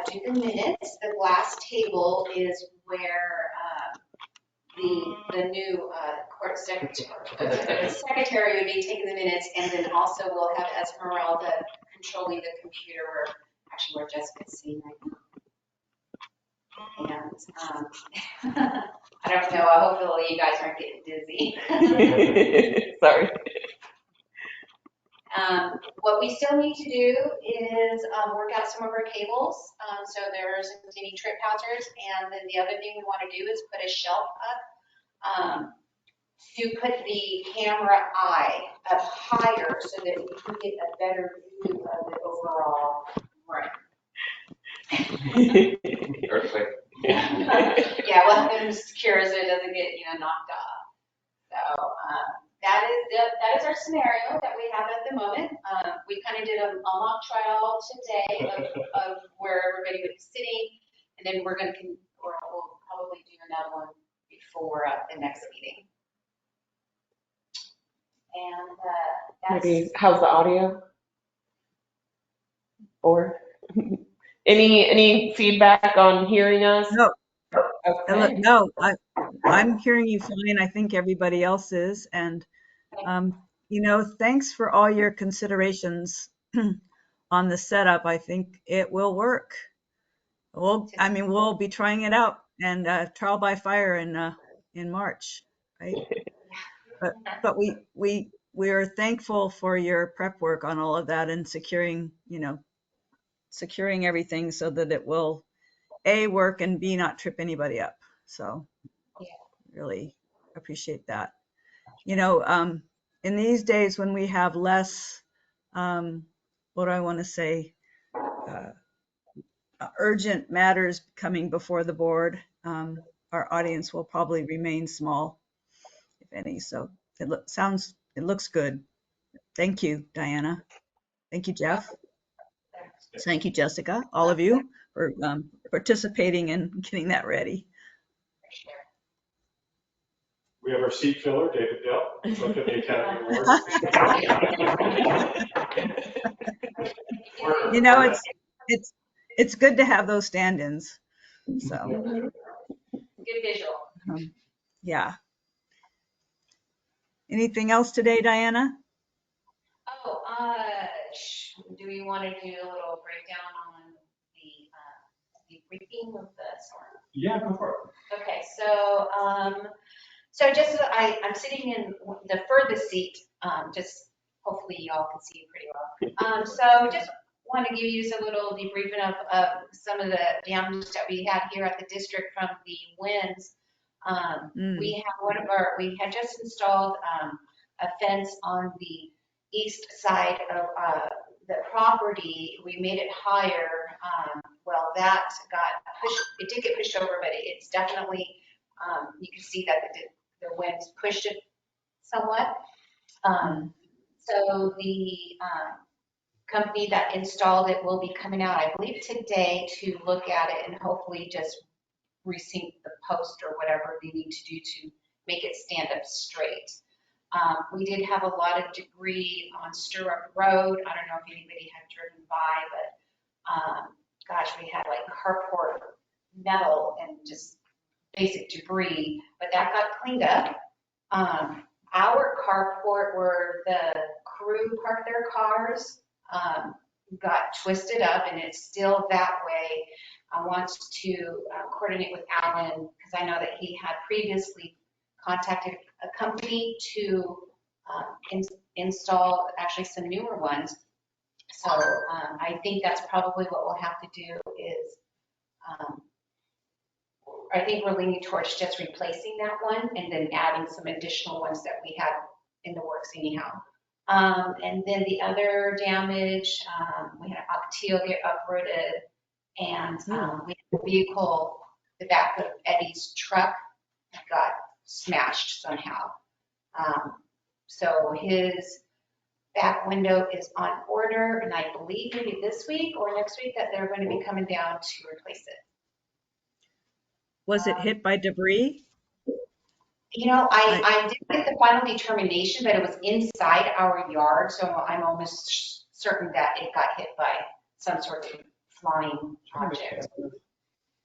do the minutes, the glass table is where the new court secretary would be taking the minutes, and then also we'll have Esmeralda controlling the computer, where Jessica's sitting right now. And I don't know, hopefully you guys aren't getting dizzy. Sorry. What we still need to do is work out some of our cables, so there isn't any trip hazards. And then the other thing we want to do is put a shelf up to put the camera eye up higher so that you can get a better view of the overall room. Perfect. Yeah, we'll have to secure so it doesn't get knocked off. So that is our scenario that we have at the moment. We kind of did a mock trial today of where everybody would be sitting, and then we'll probably do another one before the next meeting. And that's Maybe how's the audio? Or any feedback on hearing us? No, Okay. no, I'm hearing you fine. I think everybody else is. And, thanks for all your considerations on the setup. I think it will work. Well, I mean, we'll be trying it out and trial by fire in March, right? But we are thankful for your prep work on all of that and securing, securing everything so that it will A, work, and B, not trip anybody up. So really appreciate that. In these days when we have less, what do I want to say, uh, urgent matters coming before the board, our audience will probably remain small, if any. So it looks good. Thank you, Diana. Thank you, Jeff. Thank you, Jessica, all of you for participating and getting that ready. We have our seat filler, David Dell. Let's look at the Academy Awards. It's good to have those stand-ins. So Good visual. Yeah. Anything else today, Diana? Oh, do we want to do a little breakdown on the briefing of the storm? Yeah, go for it. Okay, so just I'm sitting in the furthest seat, just hopefully y'all can see pretty well. So just want to give you a little debriefing of some of the damage that we had here at the district from the winds. We had just installed a fence on the east side of the property. We made it higher. Well, that got pushed. It did get pushed over, but it's definitely, you can see that the winds pushed it somewhat. So the company that installed it will be coming out, I believe, today to look at it and hopefully just resync the post or whatever they need to do to make it stand up straight. We did have a lot of debris on Stirrup Road. I don't know if anybody had driven by, but gosh, we had like carport metal and just basic debris, but that got cleaned up. Our carport where the crew parked their cars got twisted up and it's still that way. I want to coordinate with Alan because I know that he had previously contacted a company to install actually some newer ones. So I think that's probably what we'll have to do is I think we're leaning towards just replacing that one and then adding some additional ones that we had in the works anyhow. And then the other damage, we had Octeel get uprooted and we had a vehicle, the back of Eddie's truck got smashed somehow. So his back window is on order and I believe maybe this week or next week that they're going to be coming down to replace it. Was it hit by debris? I didn't get the final determination, but it was inside our yard, so I'm almost certain that it got hit by some sort of flying object.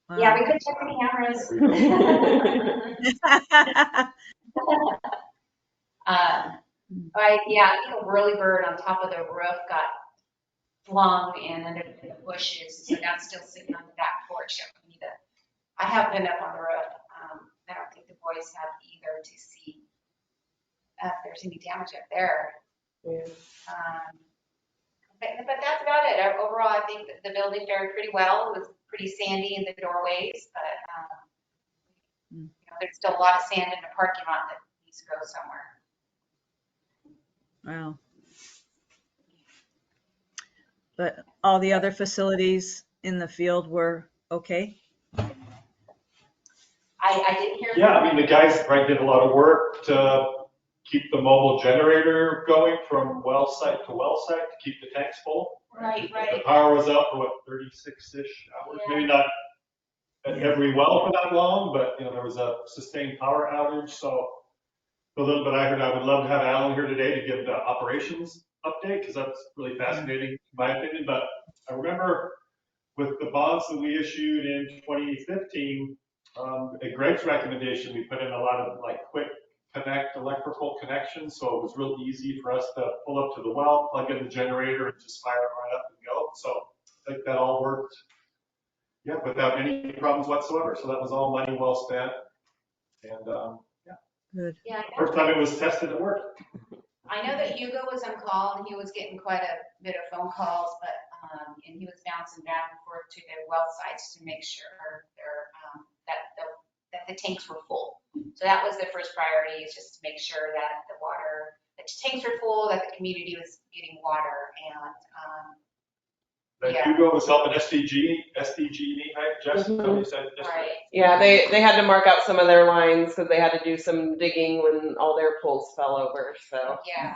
Wow. Yeah, we could check the cameras. I think a whirly bird on top of the roof got flung and ended up in the bushes, so that's still sitting on the back porch. I have been up on the roof. I don't think the boys have either to see if there's any damage up there. Yeah. But that's about it. Overall, I think the building fared pretty well. It was pretty sandy in the doorways, but there's still a lot of sand in the parking lot that needs to go somewhere. Wow. But all the other facilities in the field were okay? I didn't hear. Yeah, I mean, the guys did a lot of work to keep the mobile generator going from well site to well site to keep the tanks full. Right. The power was out for what, 36-ish hours? Yeah. Maybe not at every well for that long, but there was a sustained power outage. So a little bit I heard I would love to have Alan here today to give the operations update because that's really fascinating in my opinion. But I remember with the bonds that we issued in 2015, at Greg's recommendation, we put in a lot of quick connect electrical connections. So it was real easy for us to pull up to the well, plug in the generator and just fire it right up and go. So I think that all worked Yeah, without any problems whatsoever. So that was all money well spent. And yeah, Good. Yeah, first time it was tested, it worked. I know that Hugo was on call and he was getting quite a bit of phone calls, but, and he was bouncing back and forth to their well sites to make sure that the tanks were full. So that was the first priority, is just to make sure that the tanks were full, that the community was getting water, and, That yeah. Hugo was helping SDG&E, right? Jess, you said Right. Yeah, they had to mark out some of their lines because they had to do some digging when all their poles fell over. So Yeah,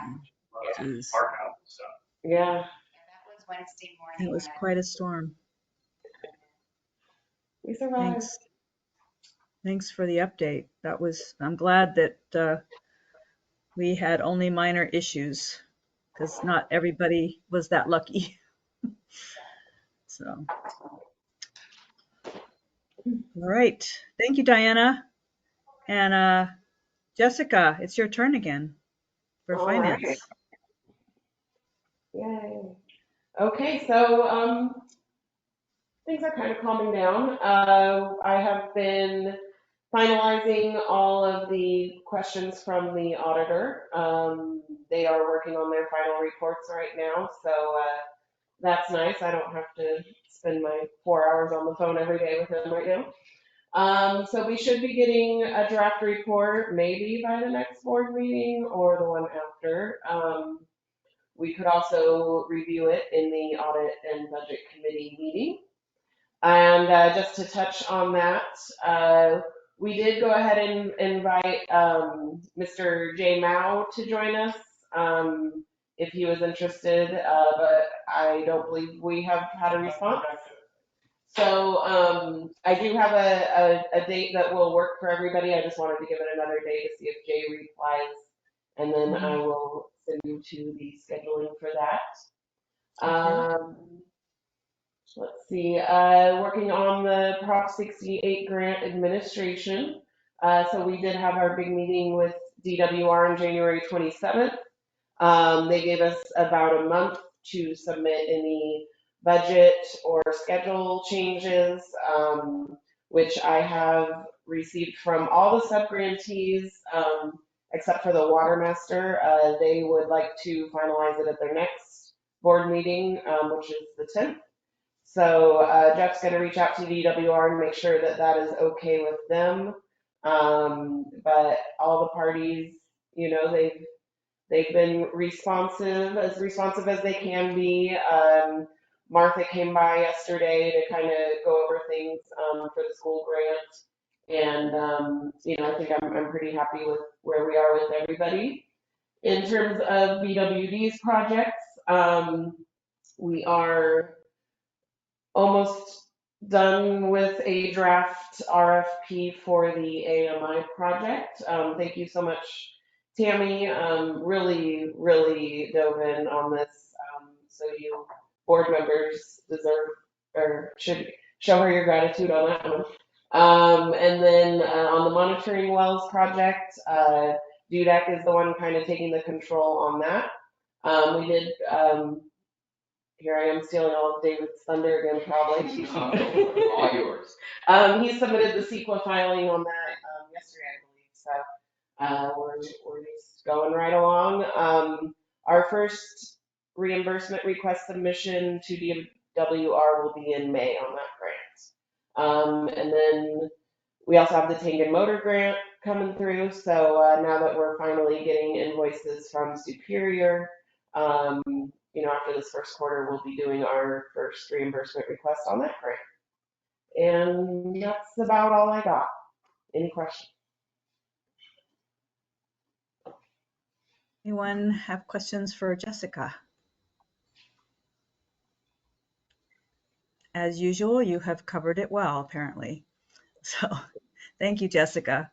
Jeez. park house and stuff. yeah, that was Wednesday It morning. was quite a storm. we survived. Thanks. Thanks for the update. I'm glad that we had only minor issues, because not everybody was that lucky. So, all right. Thank you, Diana. And Jessica, it's your turn again for All finance. right. Yay. Okay, so things are kind of calming down. I have been finalizing all of the questions from the auditor. They are working on their final reports right now, so that's nice. I don't have to spend my 4 hours on the phone every day with them right now. So we should be getting a draft report maybe by the next board meeting or the one after. We could also review it in the audit and budget committee meeting. And just to touch on that, we did go ahead and invite Mr. J. Mao to join us if he was interested, but I don't believe we have had a response. So I do have a date that will work for everybody. I just wanted to give it another day to see if Jay replies, and then I will send you to the scheduling for that. Let's see, working on the Prop 68 grant administration. So we did have our big meeting with DWR on January 27th. They gave us about a month to submit any budget or schedule changes, which I have received from all the sub-grantees, except for the water master. They would like to finalize it at their next board meeting, which is the 10th. So Jeff's going to reach out to DWR and make sure that that is okay with them. But all the parties, you know, they've been responsive as they can be. Martha came by yesterday to kind of go over things for the school grant, and you know, I think I'm pretty happy with where we are with everybody. In terms of BWD's projects, we are almost done with a draft RFP for the AMI project. Thank you so much, Tammy. Really, really dove in on this. So you board members deserve or should show her your gratitude on that one. And then on the monitoring wells project, DUDEC is the one kind of taking the control on that. We did here I am stealing all of David's thunder again, probably. All yours. He submitted the CEQA filing on that yesterday, I believe. So we're just going right along. Our first reimbursement request submission to DWR will be in May on that grant. And then we also have the tank and motor grant coming through. So now that we're finally getting invoices from Superior, you know, after this first quarter, we'll be doing our first reimbursement request on that grant. And that's about all I got. Any questions? Anyone have questions for Jessica? As usual, you have covered it well, apparently. So thank you, Jessica.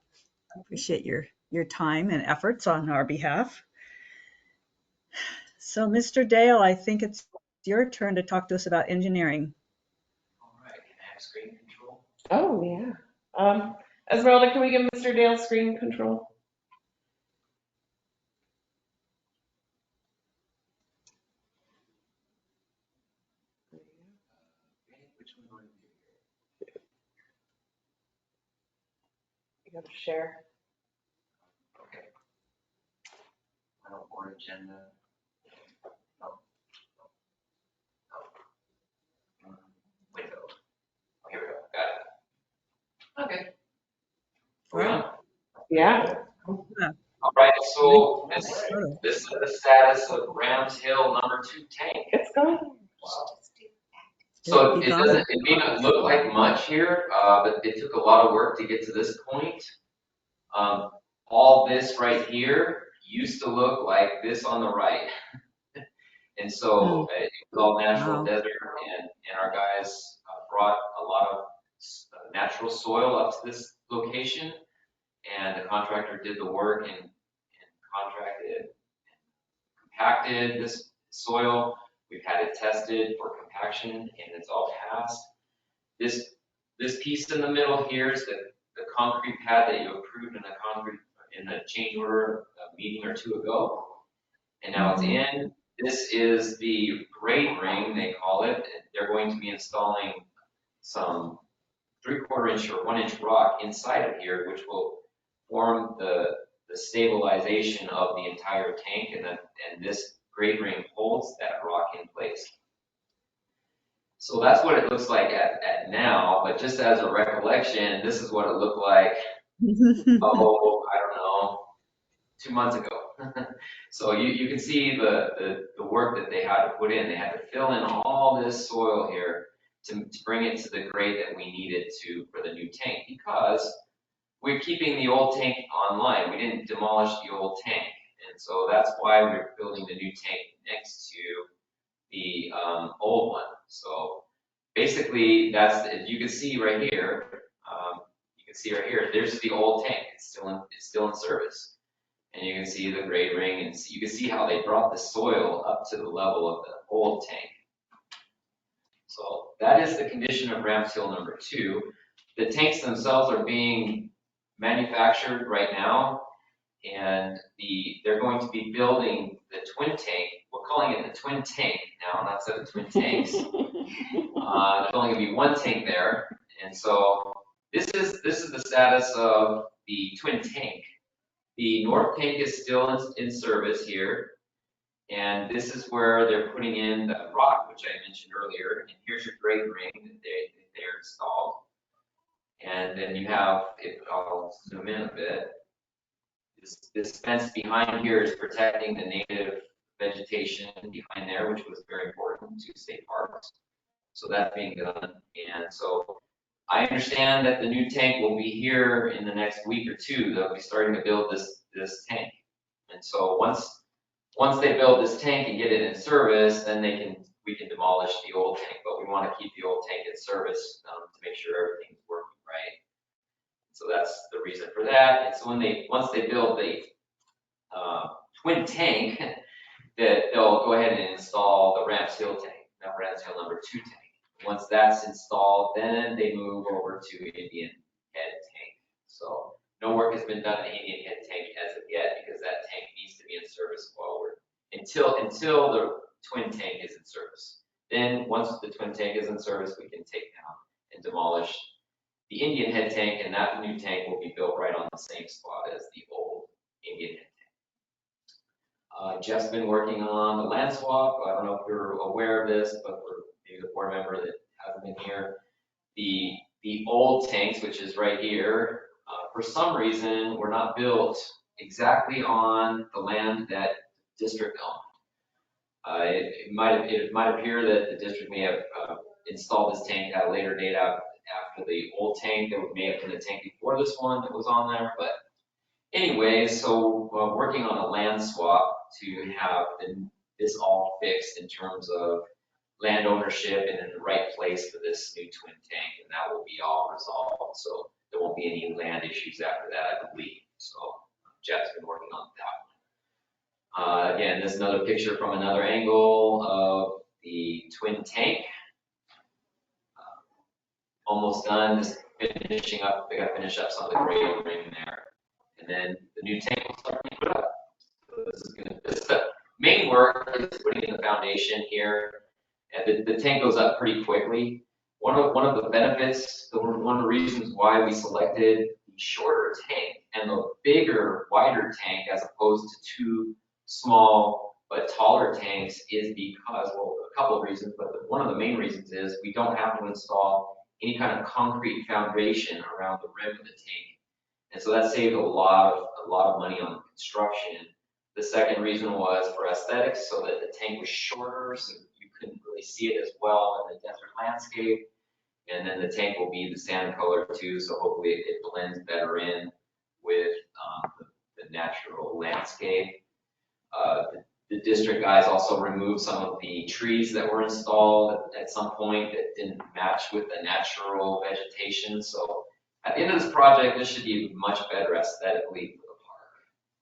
Appreciate your time and efforts on our behalf. So Mr. Dale, I think it's your turn to talk to us about engineering. All right, can I have screen control? Oh, yeah. Esmeralda, can we give Mr. Dale screen control? Which one do I do here? You have to share. Okay. Final board agenda. No. No. Window. Oh, here we go. Got it. Okay. Are we on? Yeah. Yeah. All right. Nice So photo. this is the status of Rams Hill #2 tank. It's going. Wow. It So it evolved. doesn't. It may not look like much here, but it took a lot of work to get to this point. All this right here used to look like this on the right. And so it was all natural Wow. desert, and our guys brought a lot of natural soil up to this location, and the contractor did the work and contracted, compacted this soil. We've had it tested for compaction, and it's all passed. This piece in the middle here is the concrete pad that you approved in the change order a meeting or two ago, and now it's in. This is the grade ring, they call it. They're going to be installing some 3/4 inch or 1 inch rock inside of here, which will form the stabilization of the entire tank, and this grade ring holds that rock in place. So that's what it looks like at now, but just as a recollection, this is what it looked like, oh, I don't know, 2 months ago. So you can see the work that they had to put in. They had to fill in all this soil here to bring it to the grade that we needed for the new tank, because we're keeping the old tank online. We didn't demolish the old tank. And so that's why we're building the new tank next to the old one. So basically, you can see right here. There's the old tank. It's still in service, and you can see the grade ring, and you can see how they brought the soil up to the level of the old tank. So that is the condition of Rams Hill #2. The tanks themselves are being manufactured right now, and they're going to be building the twin tank. We're calling it the twin tank now, not instead of twin tanks. There's only going to be one tank there, and so this is the status of the twin tank. The north tank is still in service here, and this is where they're putting in the rock, which I mentioned earlier. And here's your grade ring that they're installed. And then you have, I'll zoom in a bit. This fence behind here is protecting the native vegetation behind there, which was very important to state parks. So that's being done. And so I understand that the new tank will be here in the next week or two. They'll be starting to build this tank. And so once they build this tank and get it in service, then we can demolish the old tank. But we want to keep the old tank in service to make sure everything's working right. So that's the reason for that. And so once they build the twin tank, that they'll go ahead and install the Rams Hill tank, not Rams Hill #2 tank. Once that's installed, then they move over to Indian Head tank. So no work has been done on the Indian Head tank as of yet, because that tank needs to be in service forward until the twin tank is in service. Then once the twin tank is in service, we can take down and demolish the Indian Head tank, and that new tank will be built right on the same spot as the old Indian Head tank. Jeff's been working on the land swap. I don't know if you're aware of this, but for maybe the board member that hasn't been here, the old tanks, which is right here, for some reason were not built exactly on the land that the district owned. It might appear that the district may have installed this tank at a later date after the old tank. There may have been a tank before this one that was on there, but anyway, so working on a land swap to have this all fixed in terms of land ownership and in the right place for this new twin tank, and that will be all resolved. So there won't be any land issues after that, I believe. So Jeff's been working on that one. Again, this is another picture from another angle of the twin tank. Almost done, just finishing up. They got to finish up some of the grade ring there, and then the new tank will start being put up. So this is the main work is putting in the foundation here, and the tank goes up pretty quickly. One of the benefits, one of the reasons why we selected shorter tank. And the bigger, wider tank, as opposed to two small but taller tanks, is because, well, a couple of reasons, but one of the main reasons is we don't have to install any kind of concrete foundation around the rim of the tank. And so that saved a lot of money on construction. The second reason was for aesthetics, so that the tank was shorter, so you couldn't really see it as well in the desert landscape. And then the tank will be the sand color too, so hopefully it blends better in with the natural landscape. The district guys also removed some of the trees that were installed at some point that didn't match with the natural vegetation. So at the end of this project, this should be much better aesthetically for the park.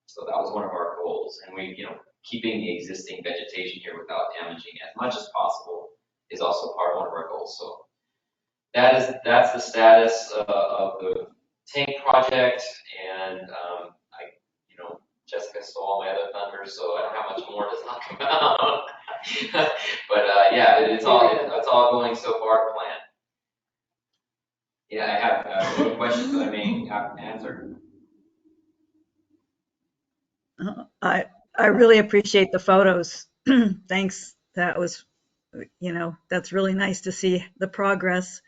So that was one of our goals. And we, keeping the existing vegetation here without damaging as much as possible is also one of our goals. So that's the status of the tank project. And Jessica stole all my other thunder, so I don't have much more to talk about. But yeah, it's all going so far to plan. Yeah, I have any questions that I may have answered. I really appreciate the photos. Thanks. That was, that's really nice to see the progress.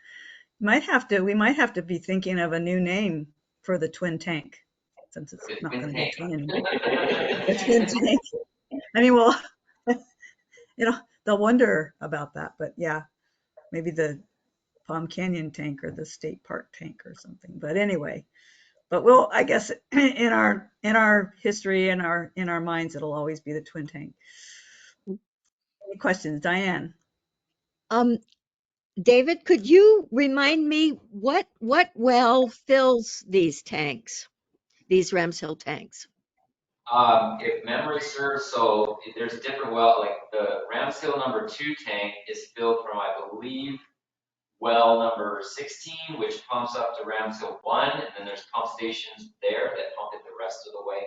We might have to be thinking of a new name for the twin tank, since it's not going to be twin anymore. The twin tank. I mean, well, they'll wonder about that, but yeah, maybe the Palm Canyon tank or the state park tank or something. But anyway, I guess in our history, in our minds, it'll always be the twin tank. Any questions, Diane? David, could you remind me what well fills these tanks, these Ramshill tanks? If memory serves, so there's a different well, like the Ramshill number 2 tank is filled from, I believe, well number 16, which pumps up to Ramshill 1, and then there's pump stations there that pump it the rest of the way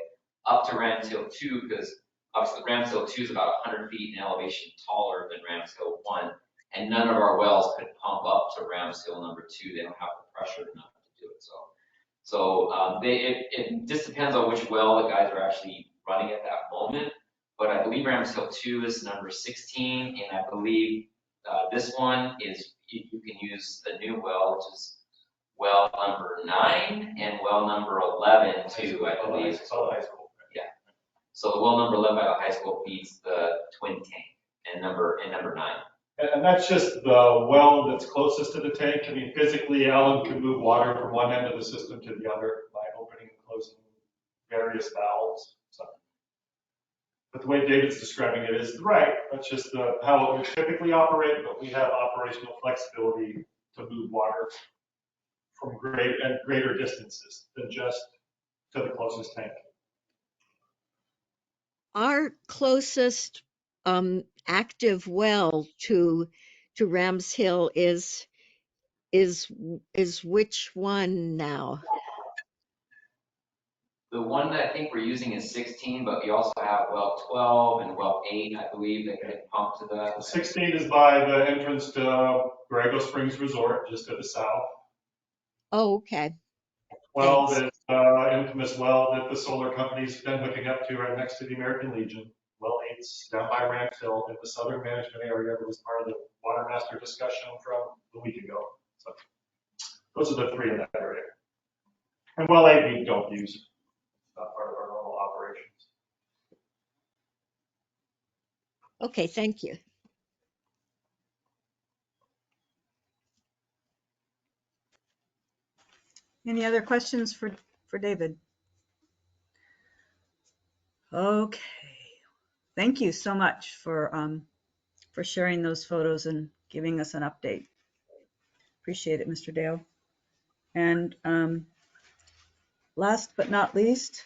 up to Ramshill 2, because obviously Ramshill 2 is about 100 feet in elevation taller than Ramshill 1, and none of our wells could pump up to Ramshill number 2. They don't have the pressure enough to do it. So it just depends on which well the guys are actually running at that moment. But I believe Ramshill 2 is number 16, and I believe this one is, you can use the new well, which is well number 9 and well number 11 too, I believe. Yeah. So the well number 11 by the high school feeds the twin tank and number 9. And that's just the well that's closest to the tank. I mean, physically, Alan can move water from one end of the system to the other by opening and closing various valves. So, but the way David's describing it is right. That's just how it would typically operate, but we have operational flexibility to move water from greater distances than just to the closest tank. Our closest active well to Ramshill is which one now? The one that I think we're using is 16, but we also have well 12 and well 8, I believe, that can pump to that. 16 is by the entrance to Borrego Springs Resort, just to the south. Oh, okay. 12 is infamous well that the solar company's been hooking up to right next to the American Legion. Well 8's down by Ramshill in the southern management area that was part of the water master discussion from a week ago. So those are the 3 in that area. And well 8 we don't use. It's not part of our normal operations. Okay, thank you. Any other questions for David? Okay. Thank you so much for sharing those photos and giving us an update. Appreciate it, Mr. Dale. And last but not least,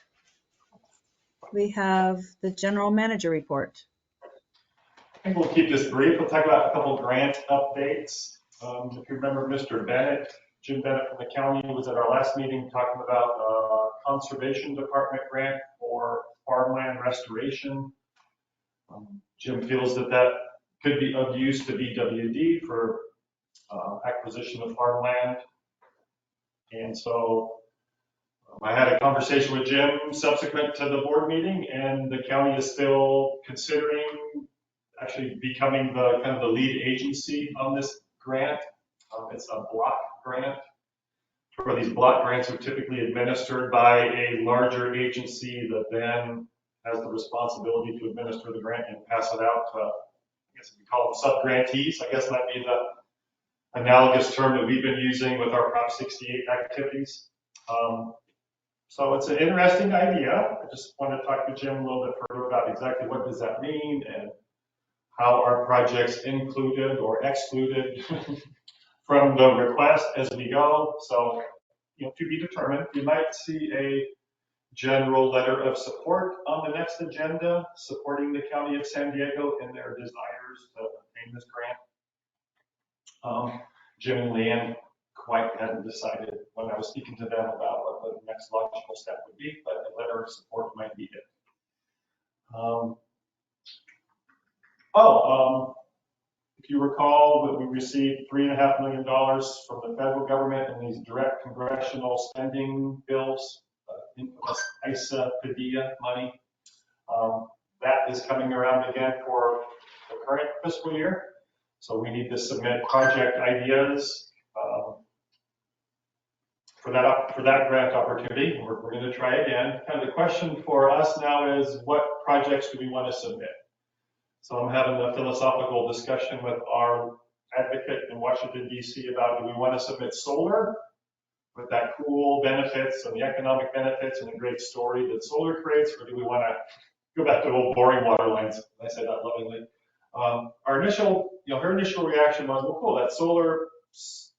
we have the general manager report. I think we'll keep this brief. We'll talk about a couple grant updates. If you remember, Mr. Bennett, Jim Bennett from the county was at our last meeting talking about a conservation department grant for farmland restoration. Jim feels that could be of use to BWD for acquisition of farmland. And so I had a conversation with Jim subsequent to the board meeting, and the county is still considering actually becoming the kind of the lead agency on this grant. It's a block grant. Where these block grants are typically administered by a larger agency that then has the responsibility to administer the grant and pass it out to, I guess we call them sub-grantees. I guess might be the analogous term that we've been using with our Prop 68 activities. So it's an interesting idea. I just want to talk to Jim a little bit further about exactly what does that mean and how are projects included or excluded from the request as we go. So, to be determined. You might see a general letter of support on the next agenda supporting the County of San Diego in their desires to obtain this grant. Jim and Leanne quite hadn't decided when I was speaking to them about what the next logical step would be, but a letter of support might be it. If you recall that we received $3.5 million from the federal government in these direct congressional spending bills, infamous ISA Padilla money. That is coming around again for the current fiscal year. So we need to submit project ideas for that grant opportunity. We're going to try again. Kind of the question for us now is, what projects do we want to submit? So I'm having a philosophical discussion with our advocate in Washington, D.C. about, do we want to submit solar with that cool benefits and the economic benefits and the great story that solar creates, or do we want to go back to old boring water lines? I say that lovingly. Our initial, her initial reaction was, well, cool, the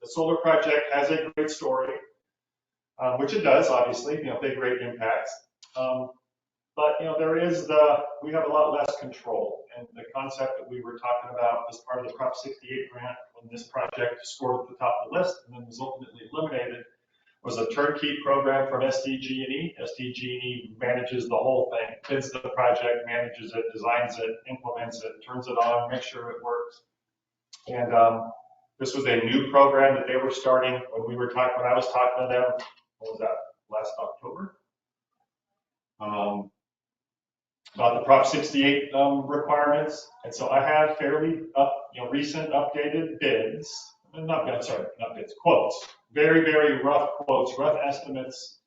solar project has a great story, which it does, obviously, big rate impacts. But we have a lot less control, and the concept that we were talking about as part of the Prop 68 grant, when this project scored at the top of the list and then was ultimately eliminated, was a turnkey program from SDG&E. SDG&E manages the whole thing, bids the project, manages it, designs it, implements it, turns it on, makes sure it works. And this was a new program that they were starting when I was talking to them. What was that? Last October. About the Prop 68 requirements, and so I have fairly recent updated bids. Quotes. Very, very rough quotes, rough estimates.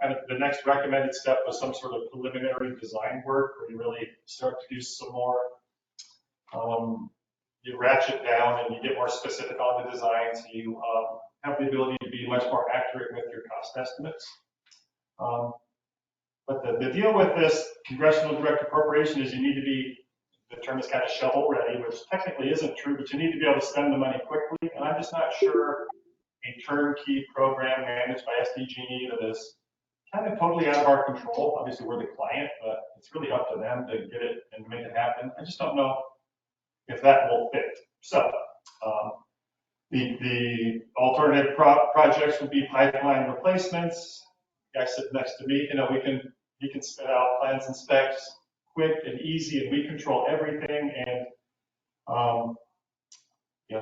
Kind of the next recommended step was some sort of preliminary design work where you really start to do some more. You ratchet down and you get more specific on the designs. You have the ability to be much more accurate with your cost estimates. But the deal with this congressional direct appropriation is you need to be, the term is kind of shovel ready, which technically isn't true, but you need to be able to spend the money quickly. And I'm just not sure a turnkey program managed by SDG&E that is kind of totally out of our control. Obviously, we're the client, but it's really up to them to get it and make it happen. I just don't know if that will fit. So the alternative projects would be pipeline replacements. Guy sitting next to me, he can spit out plans and specs quick and easy, and we control everything. And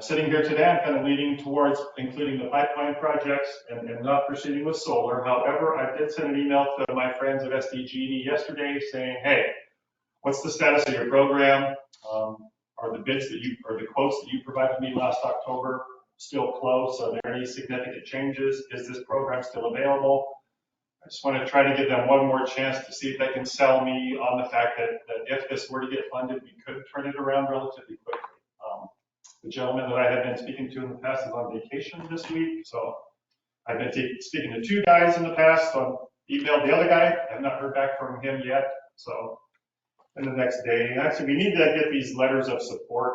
sitting here today, I'm kind of leaning towards including the pipeline projects and not proceeding with solar. However, I did send an email to my friends at SDG&E yesterday saying, hey, what's the status of your program? Are the bids or the quotes that you provided me last October still close? Are there any significant changes? Is this program still available? I just want to try to give them one more chance to see if they can sell me on the fact that if this were to get funded, we could turn it around relatively quickly. The gentleman that I had been speaking to in the past is on vacation this week, so I've been speaking to two guys in the past. So I emailed the other guy. I have not heard back from him yet. So in the next day, actually, we need to get these letters of support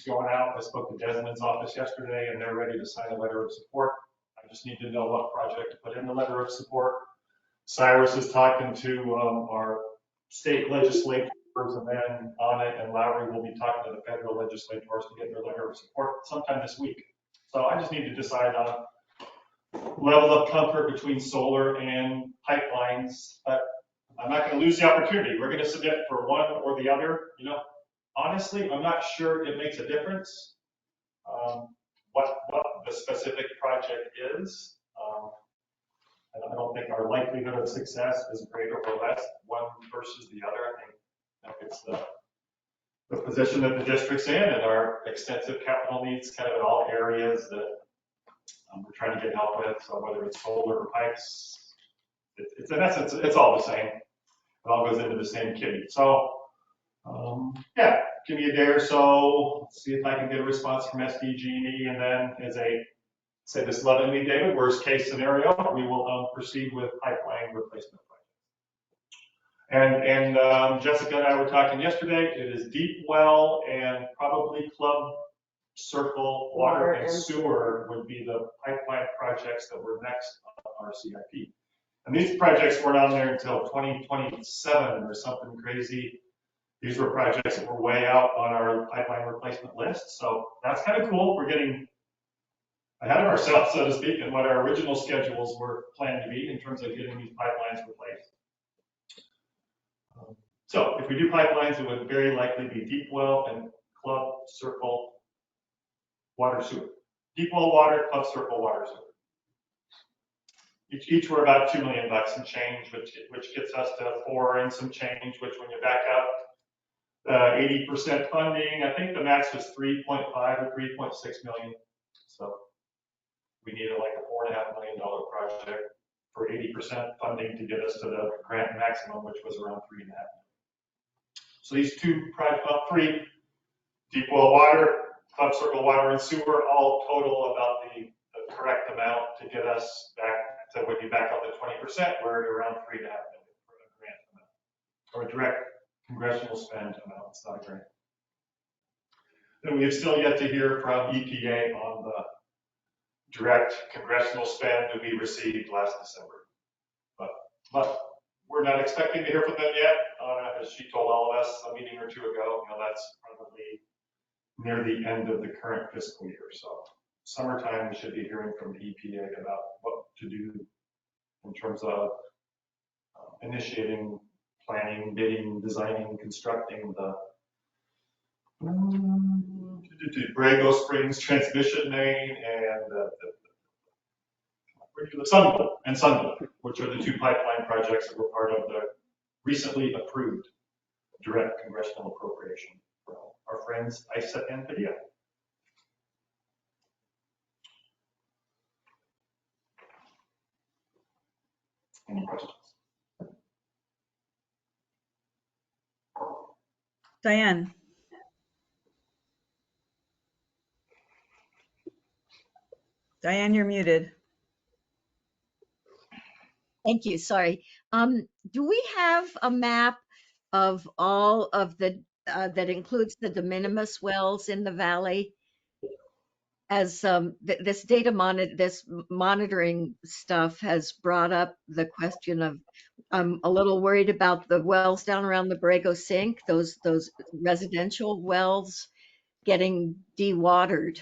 going out. I spoke to Desmond's office yesterday, and they're ready to sign a letter of support. I just need to know what project to put in the letter of support. Cyrus is talking to our state legislators, and then Anna and Lowry will be talking to the federal legislators to get their letter of support sometime this week. So I just need to decide on level of comfort between solar and pipelines. But I'm not going to lose the opportunity. We're going to submit for one or the other. Honestly, I'm not sure it makes a difference what the specific project is. I don't think our our likelihood of success is greater or less, one versus the other. I think it's the position that the district's in and our extensive capital needs kind of in all areas that we're trying to get help with. So whether it's solar or pipes, it's in essence, it's all the same. It all goes into the same kitty. So yeah, give me a day or so, see if I can get a response from SDG&E, and then as a, say this lovingly, David, worst case scenario, we will proceed with pipeline replacement project. And Jessica and I were talking yesterday, it is deep well and probably club circle, water and sewer would be the pipeline projects that were next on our CIP. And these projects weren't on there until 2027 or something crazy. These were projects that were way out on our pipeline replacement list. So that's kind of cool. We're getting ahead of ourselves, so to speak, and what our original schedules were planned to be in terms of getting these pipelines replaced. So if we do pipelines, it would very likely be deep well and club circle water sewer. Deep well water, club circle water sewer. Each were about $2 million and change, which gets us to 4 and some change, which when you back up 80% funding, I think the max was 3.5 or 3.6 million. So we needed like a $4.5 million project for 80% funding to get us to the grant maximum, which was around 3.5 million. So these three, deep well water, club circle water and sewer, all total about the correct amount to get us back to when you back out the 20%, we're at around 3.5 million for a grant amount, or a direct congressional spend amount. It's not a grant. Then we have still yet to hear from EPA on the direct congressional spend that we received last December. But we're not expecting to hear from them yet. As she told all of us a meeting or two ago, that's probably near the end of the current fiscal year. So summertime, we should be hearing from the EPA about what to do in terms of initiating, planning, bidding, designing, constructing the Borrego Springs transmission main and Sunville, which are the two pipeline projects that were part of the recently approved direct congressional appropriation from our friends ISA and Padilla. Any questions? Diane. Diane, you're muted. Thank you. Sorry. Do we have a map of all of the that includes the de minimis wells in the valley? As this this monitoring stuff has brought up the question of, I'm a little worried about the wells down around the Borrego Sink, those residential wells getting dewatered.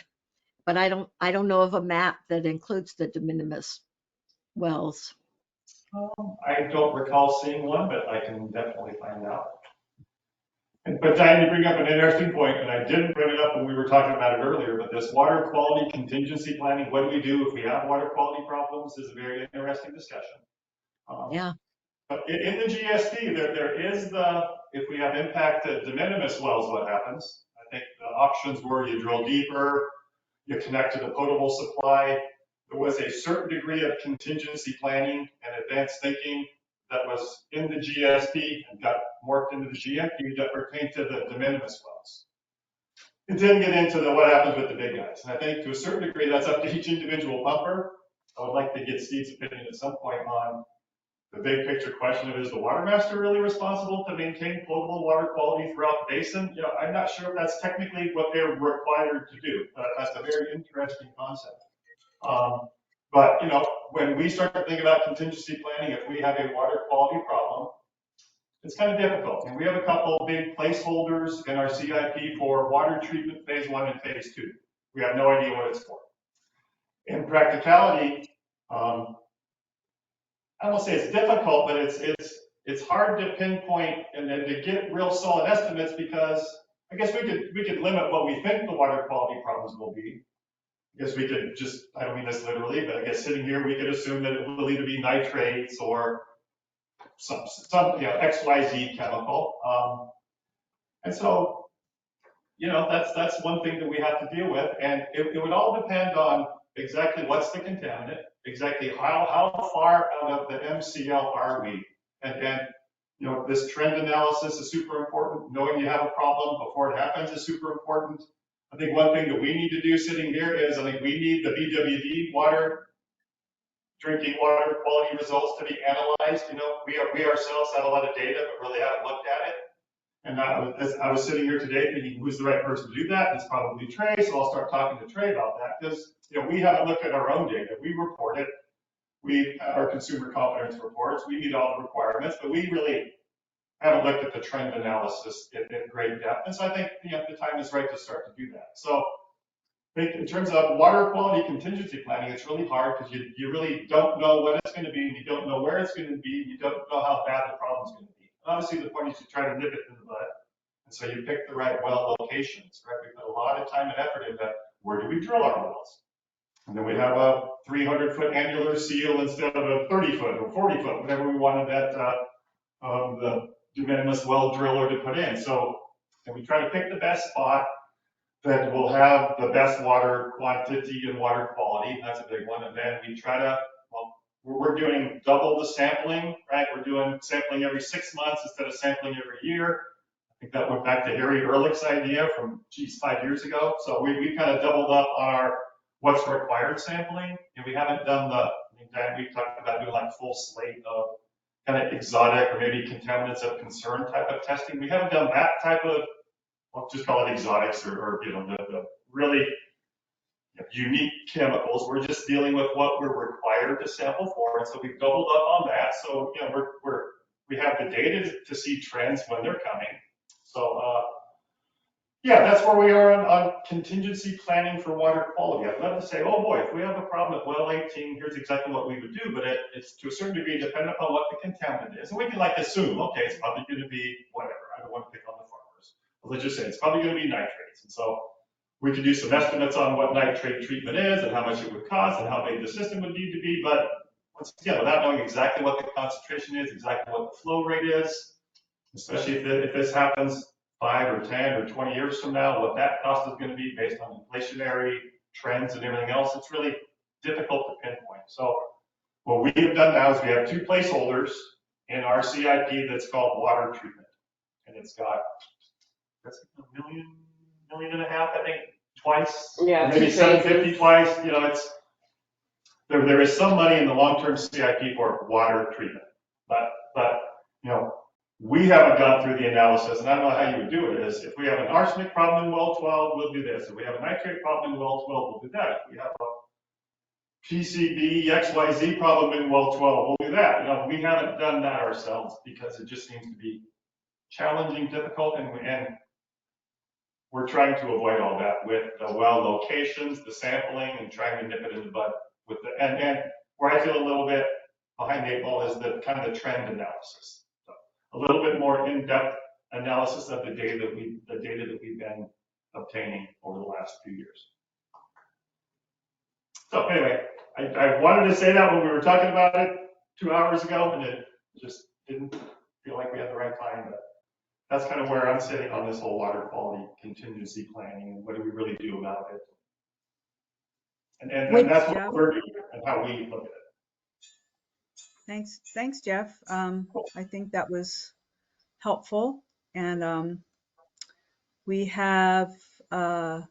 But I don't know of a map that includes the de minimis wells. I don't recall seeing one, but I can definitely find out. But Diane, you bring up an interesting point, and I didn't bring it up when we were talking about it earlier, but this water quality contingency planning, what do we do if we have water quality problems, is a very interesting discussion. Yeah. But in the GSD, there is if we have impacted de minimis wells, what happens? I think the options were you drill deeper, you connect to the potable supply. There was a certain degree of contingency planning and advanced thinking that was in the GSD and got morphed into the GMP that pertained to the de minimis wells. It didn't get into what happens with the big guys. And I think to a certain degree, that's up to each individual pumper. I would like to get Steve's opinion at some point on the big picture question of, is the water master really responsible to maintain potable water quality throughout the basin? I'm not sure if that's technically what they're required to do. That's a very interesting concept. But when we start to think about contingency planning, if we have a water quality problem, it's kind of difficult. And we have a couple of big placeholders in our CIP for water treatment phase 1 and phase 2. We have no idea what it's for. In practicality, I won't say it's difficult, but it's hard to pinpoint and then to get real solid estimates, because I guess we could limit what we think the water quality problems will be. I guess we could just, I don't mean this literally, but I guess sitting here, we could assume that it will either be nitrates or some XYZ chemical. And so, that's one thing that we have to deal with. And it would all depend on exactly what's the contaminant, exactly how far out of the MCL are we? And this trend analysis is super important. Knowing you have a problem before it happens is super important. I think one thing that we need to do sitting here is, I think we need the BWD drinking water quality results to be analyzed. We ourselves have a lot of data, but really haven't looked at it. And as I was sitting here today thinking, who's the right person to do that? It's probably Trey, so I'll start talking to Trey about that, because we haven't looked at our own data. We report it. We have our consumer confidence reports. We meet all the requirements, but we really haven't looked at the trend analysis in great depth. And so I think the time is right to start to do that. So I think in terms of water quality contingency planning, it's really hard because you really don't know what it's going to be, and you don't know where it's going to be, and you don't know how bad the problem's going to be. And obviously, the point is to try to nip it in the bud. And so you pick the right well locations, right? We put a lot of time and effort into where do we drill our wells? And then we have a 300-foot annular seal instead of a 30-foot or 40-foot, whatever we wanted that the de minimis well driller to put in. So and we try to pick the best spot that will have the best water quantity and water quality. That's a big one. And then we try to, we're doing double the sampling, right? We're doing sampling every 6 months instead of sampling every year. I think that went back to Harry Ehrlich's idea from, 5 years ago. So we kind of doubled up on our what's required sampling. And we haven't done we talked about doing like full slate of kind of exotic or maybe contaminants of concern type of testing. We haven't done that type of, I'll just call it exotics or the really unique chemicals. We're just dealing with what we're required to sample for, and so we've doubled up on that. So we have the data to see trends when they're coming. So that's where we are on contingency planning for water quality. I'd love to say, oh boy, if we have a problem at well 18, here's exactly what we would do, but it's to a certain degree dependent upon what the contaminant is, and we can assume, okay, it's probably going to be whatever. I don't want to pick on the farmers, but let's just say it's probably going to be nitrates, and so we could do some estimates on what nitrate treatment is and how much it would cost and how big the system would need to be, but once again, without knowing exactly what the concentration is, exactly what the flow rate is, especially if this happens 5 or 10 or 20 years from now, what that cost is going to be based on inflationary trends and everything else, it's really difficult to pinpoint. So what we have done now is we have 2 placeholders in our CIP that's called water treatment. And it's got, that's $1.5 million, I think, twice, Yeah, maybe 2 750 phases. twice. There is some money in the long-term CIP for water treatment, but we haven't gone through the analysis, and I don't know how you would do it. Is if we have an arsenic problem in well 12, we'll do this. If we have a nitrate problem in well 12, we'll do that. If we have a PCB XYZ problem in well 12, we'll do that. We haven't done that ourselves because it just seems to be challenging, difficult, and we're trying to avoid all that with the well locations, the sampling, and trying to nip it in the bud with and where I feel a little bit behind the 8 ball is the kind of the trend analysis. So a little bit more in-depth analysis of the data that we've been obtaining over the last few years. So anyway, I wanted to say that when we were talking about it 2 hours ago, and it just didn't feel like we had the right time, but that's kind of where I'm sitting on this whole water quality contingency planning and what do we really do about it. And that's what we're doing and how we look at it. Thanks, Jeff. I think that was helpful. And we have a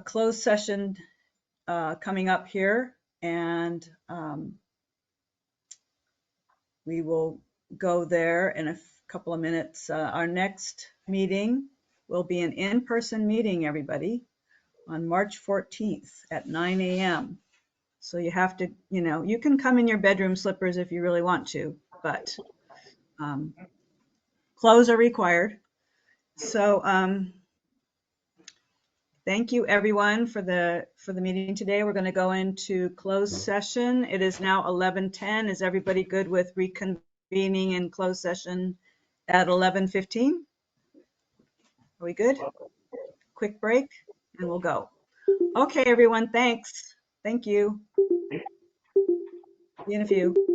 closed session coming up here, and we will go there in a couple of minutes. Our next meeting will be an in-person meeting, everybody, on March 14th at 9 a.m. So you have to, you can come in your bedroom slippers if you really want to, but clothes are required. So thank you everyone for the meeting today. We're going to go into closed session. It is now 11:10. Is everybody good with reconvening in closed session at 11:15? Are we good? Quick break and we'll go. Okay, everyone, thanks. Thank you. See you in a few.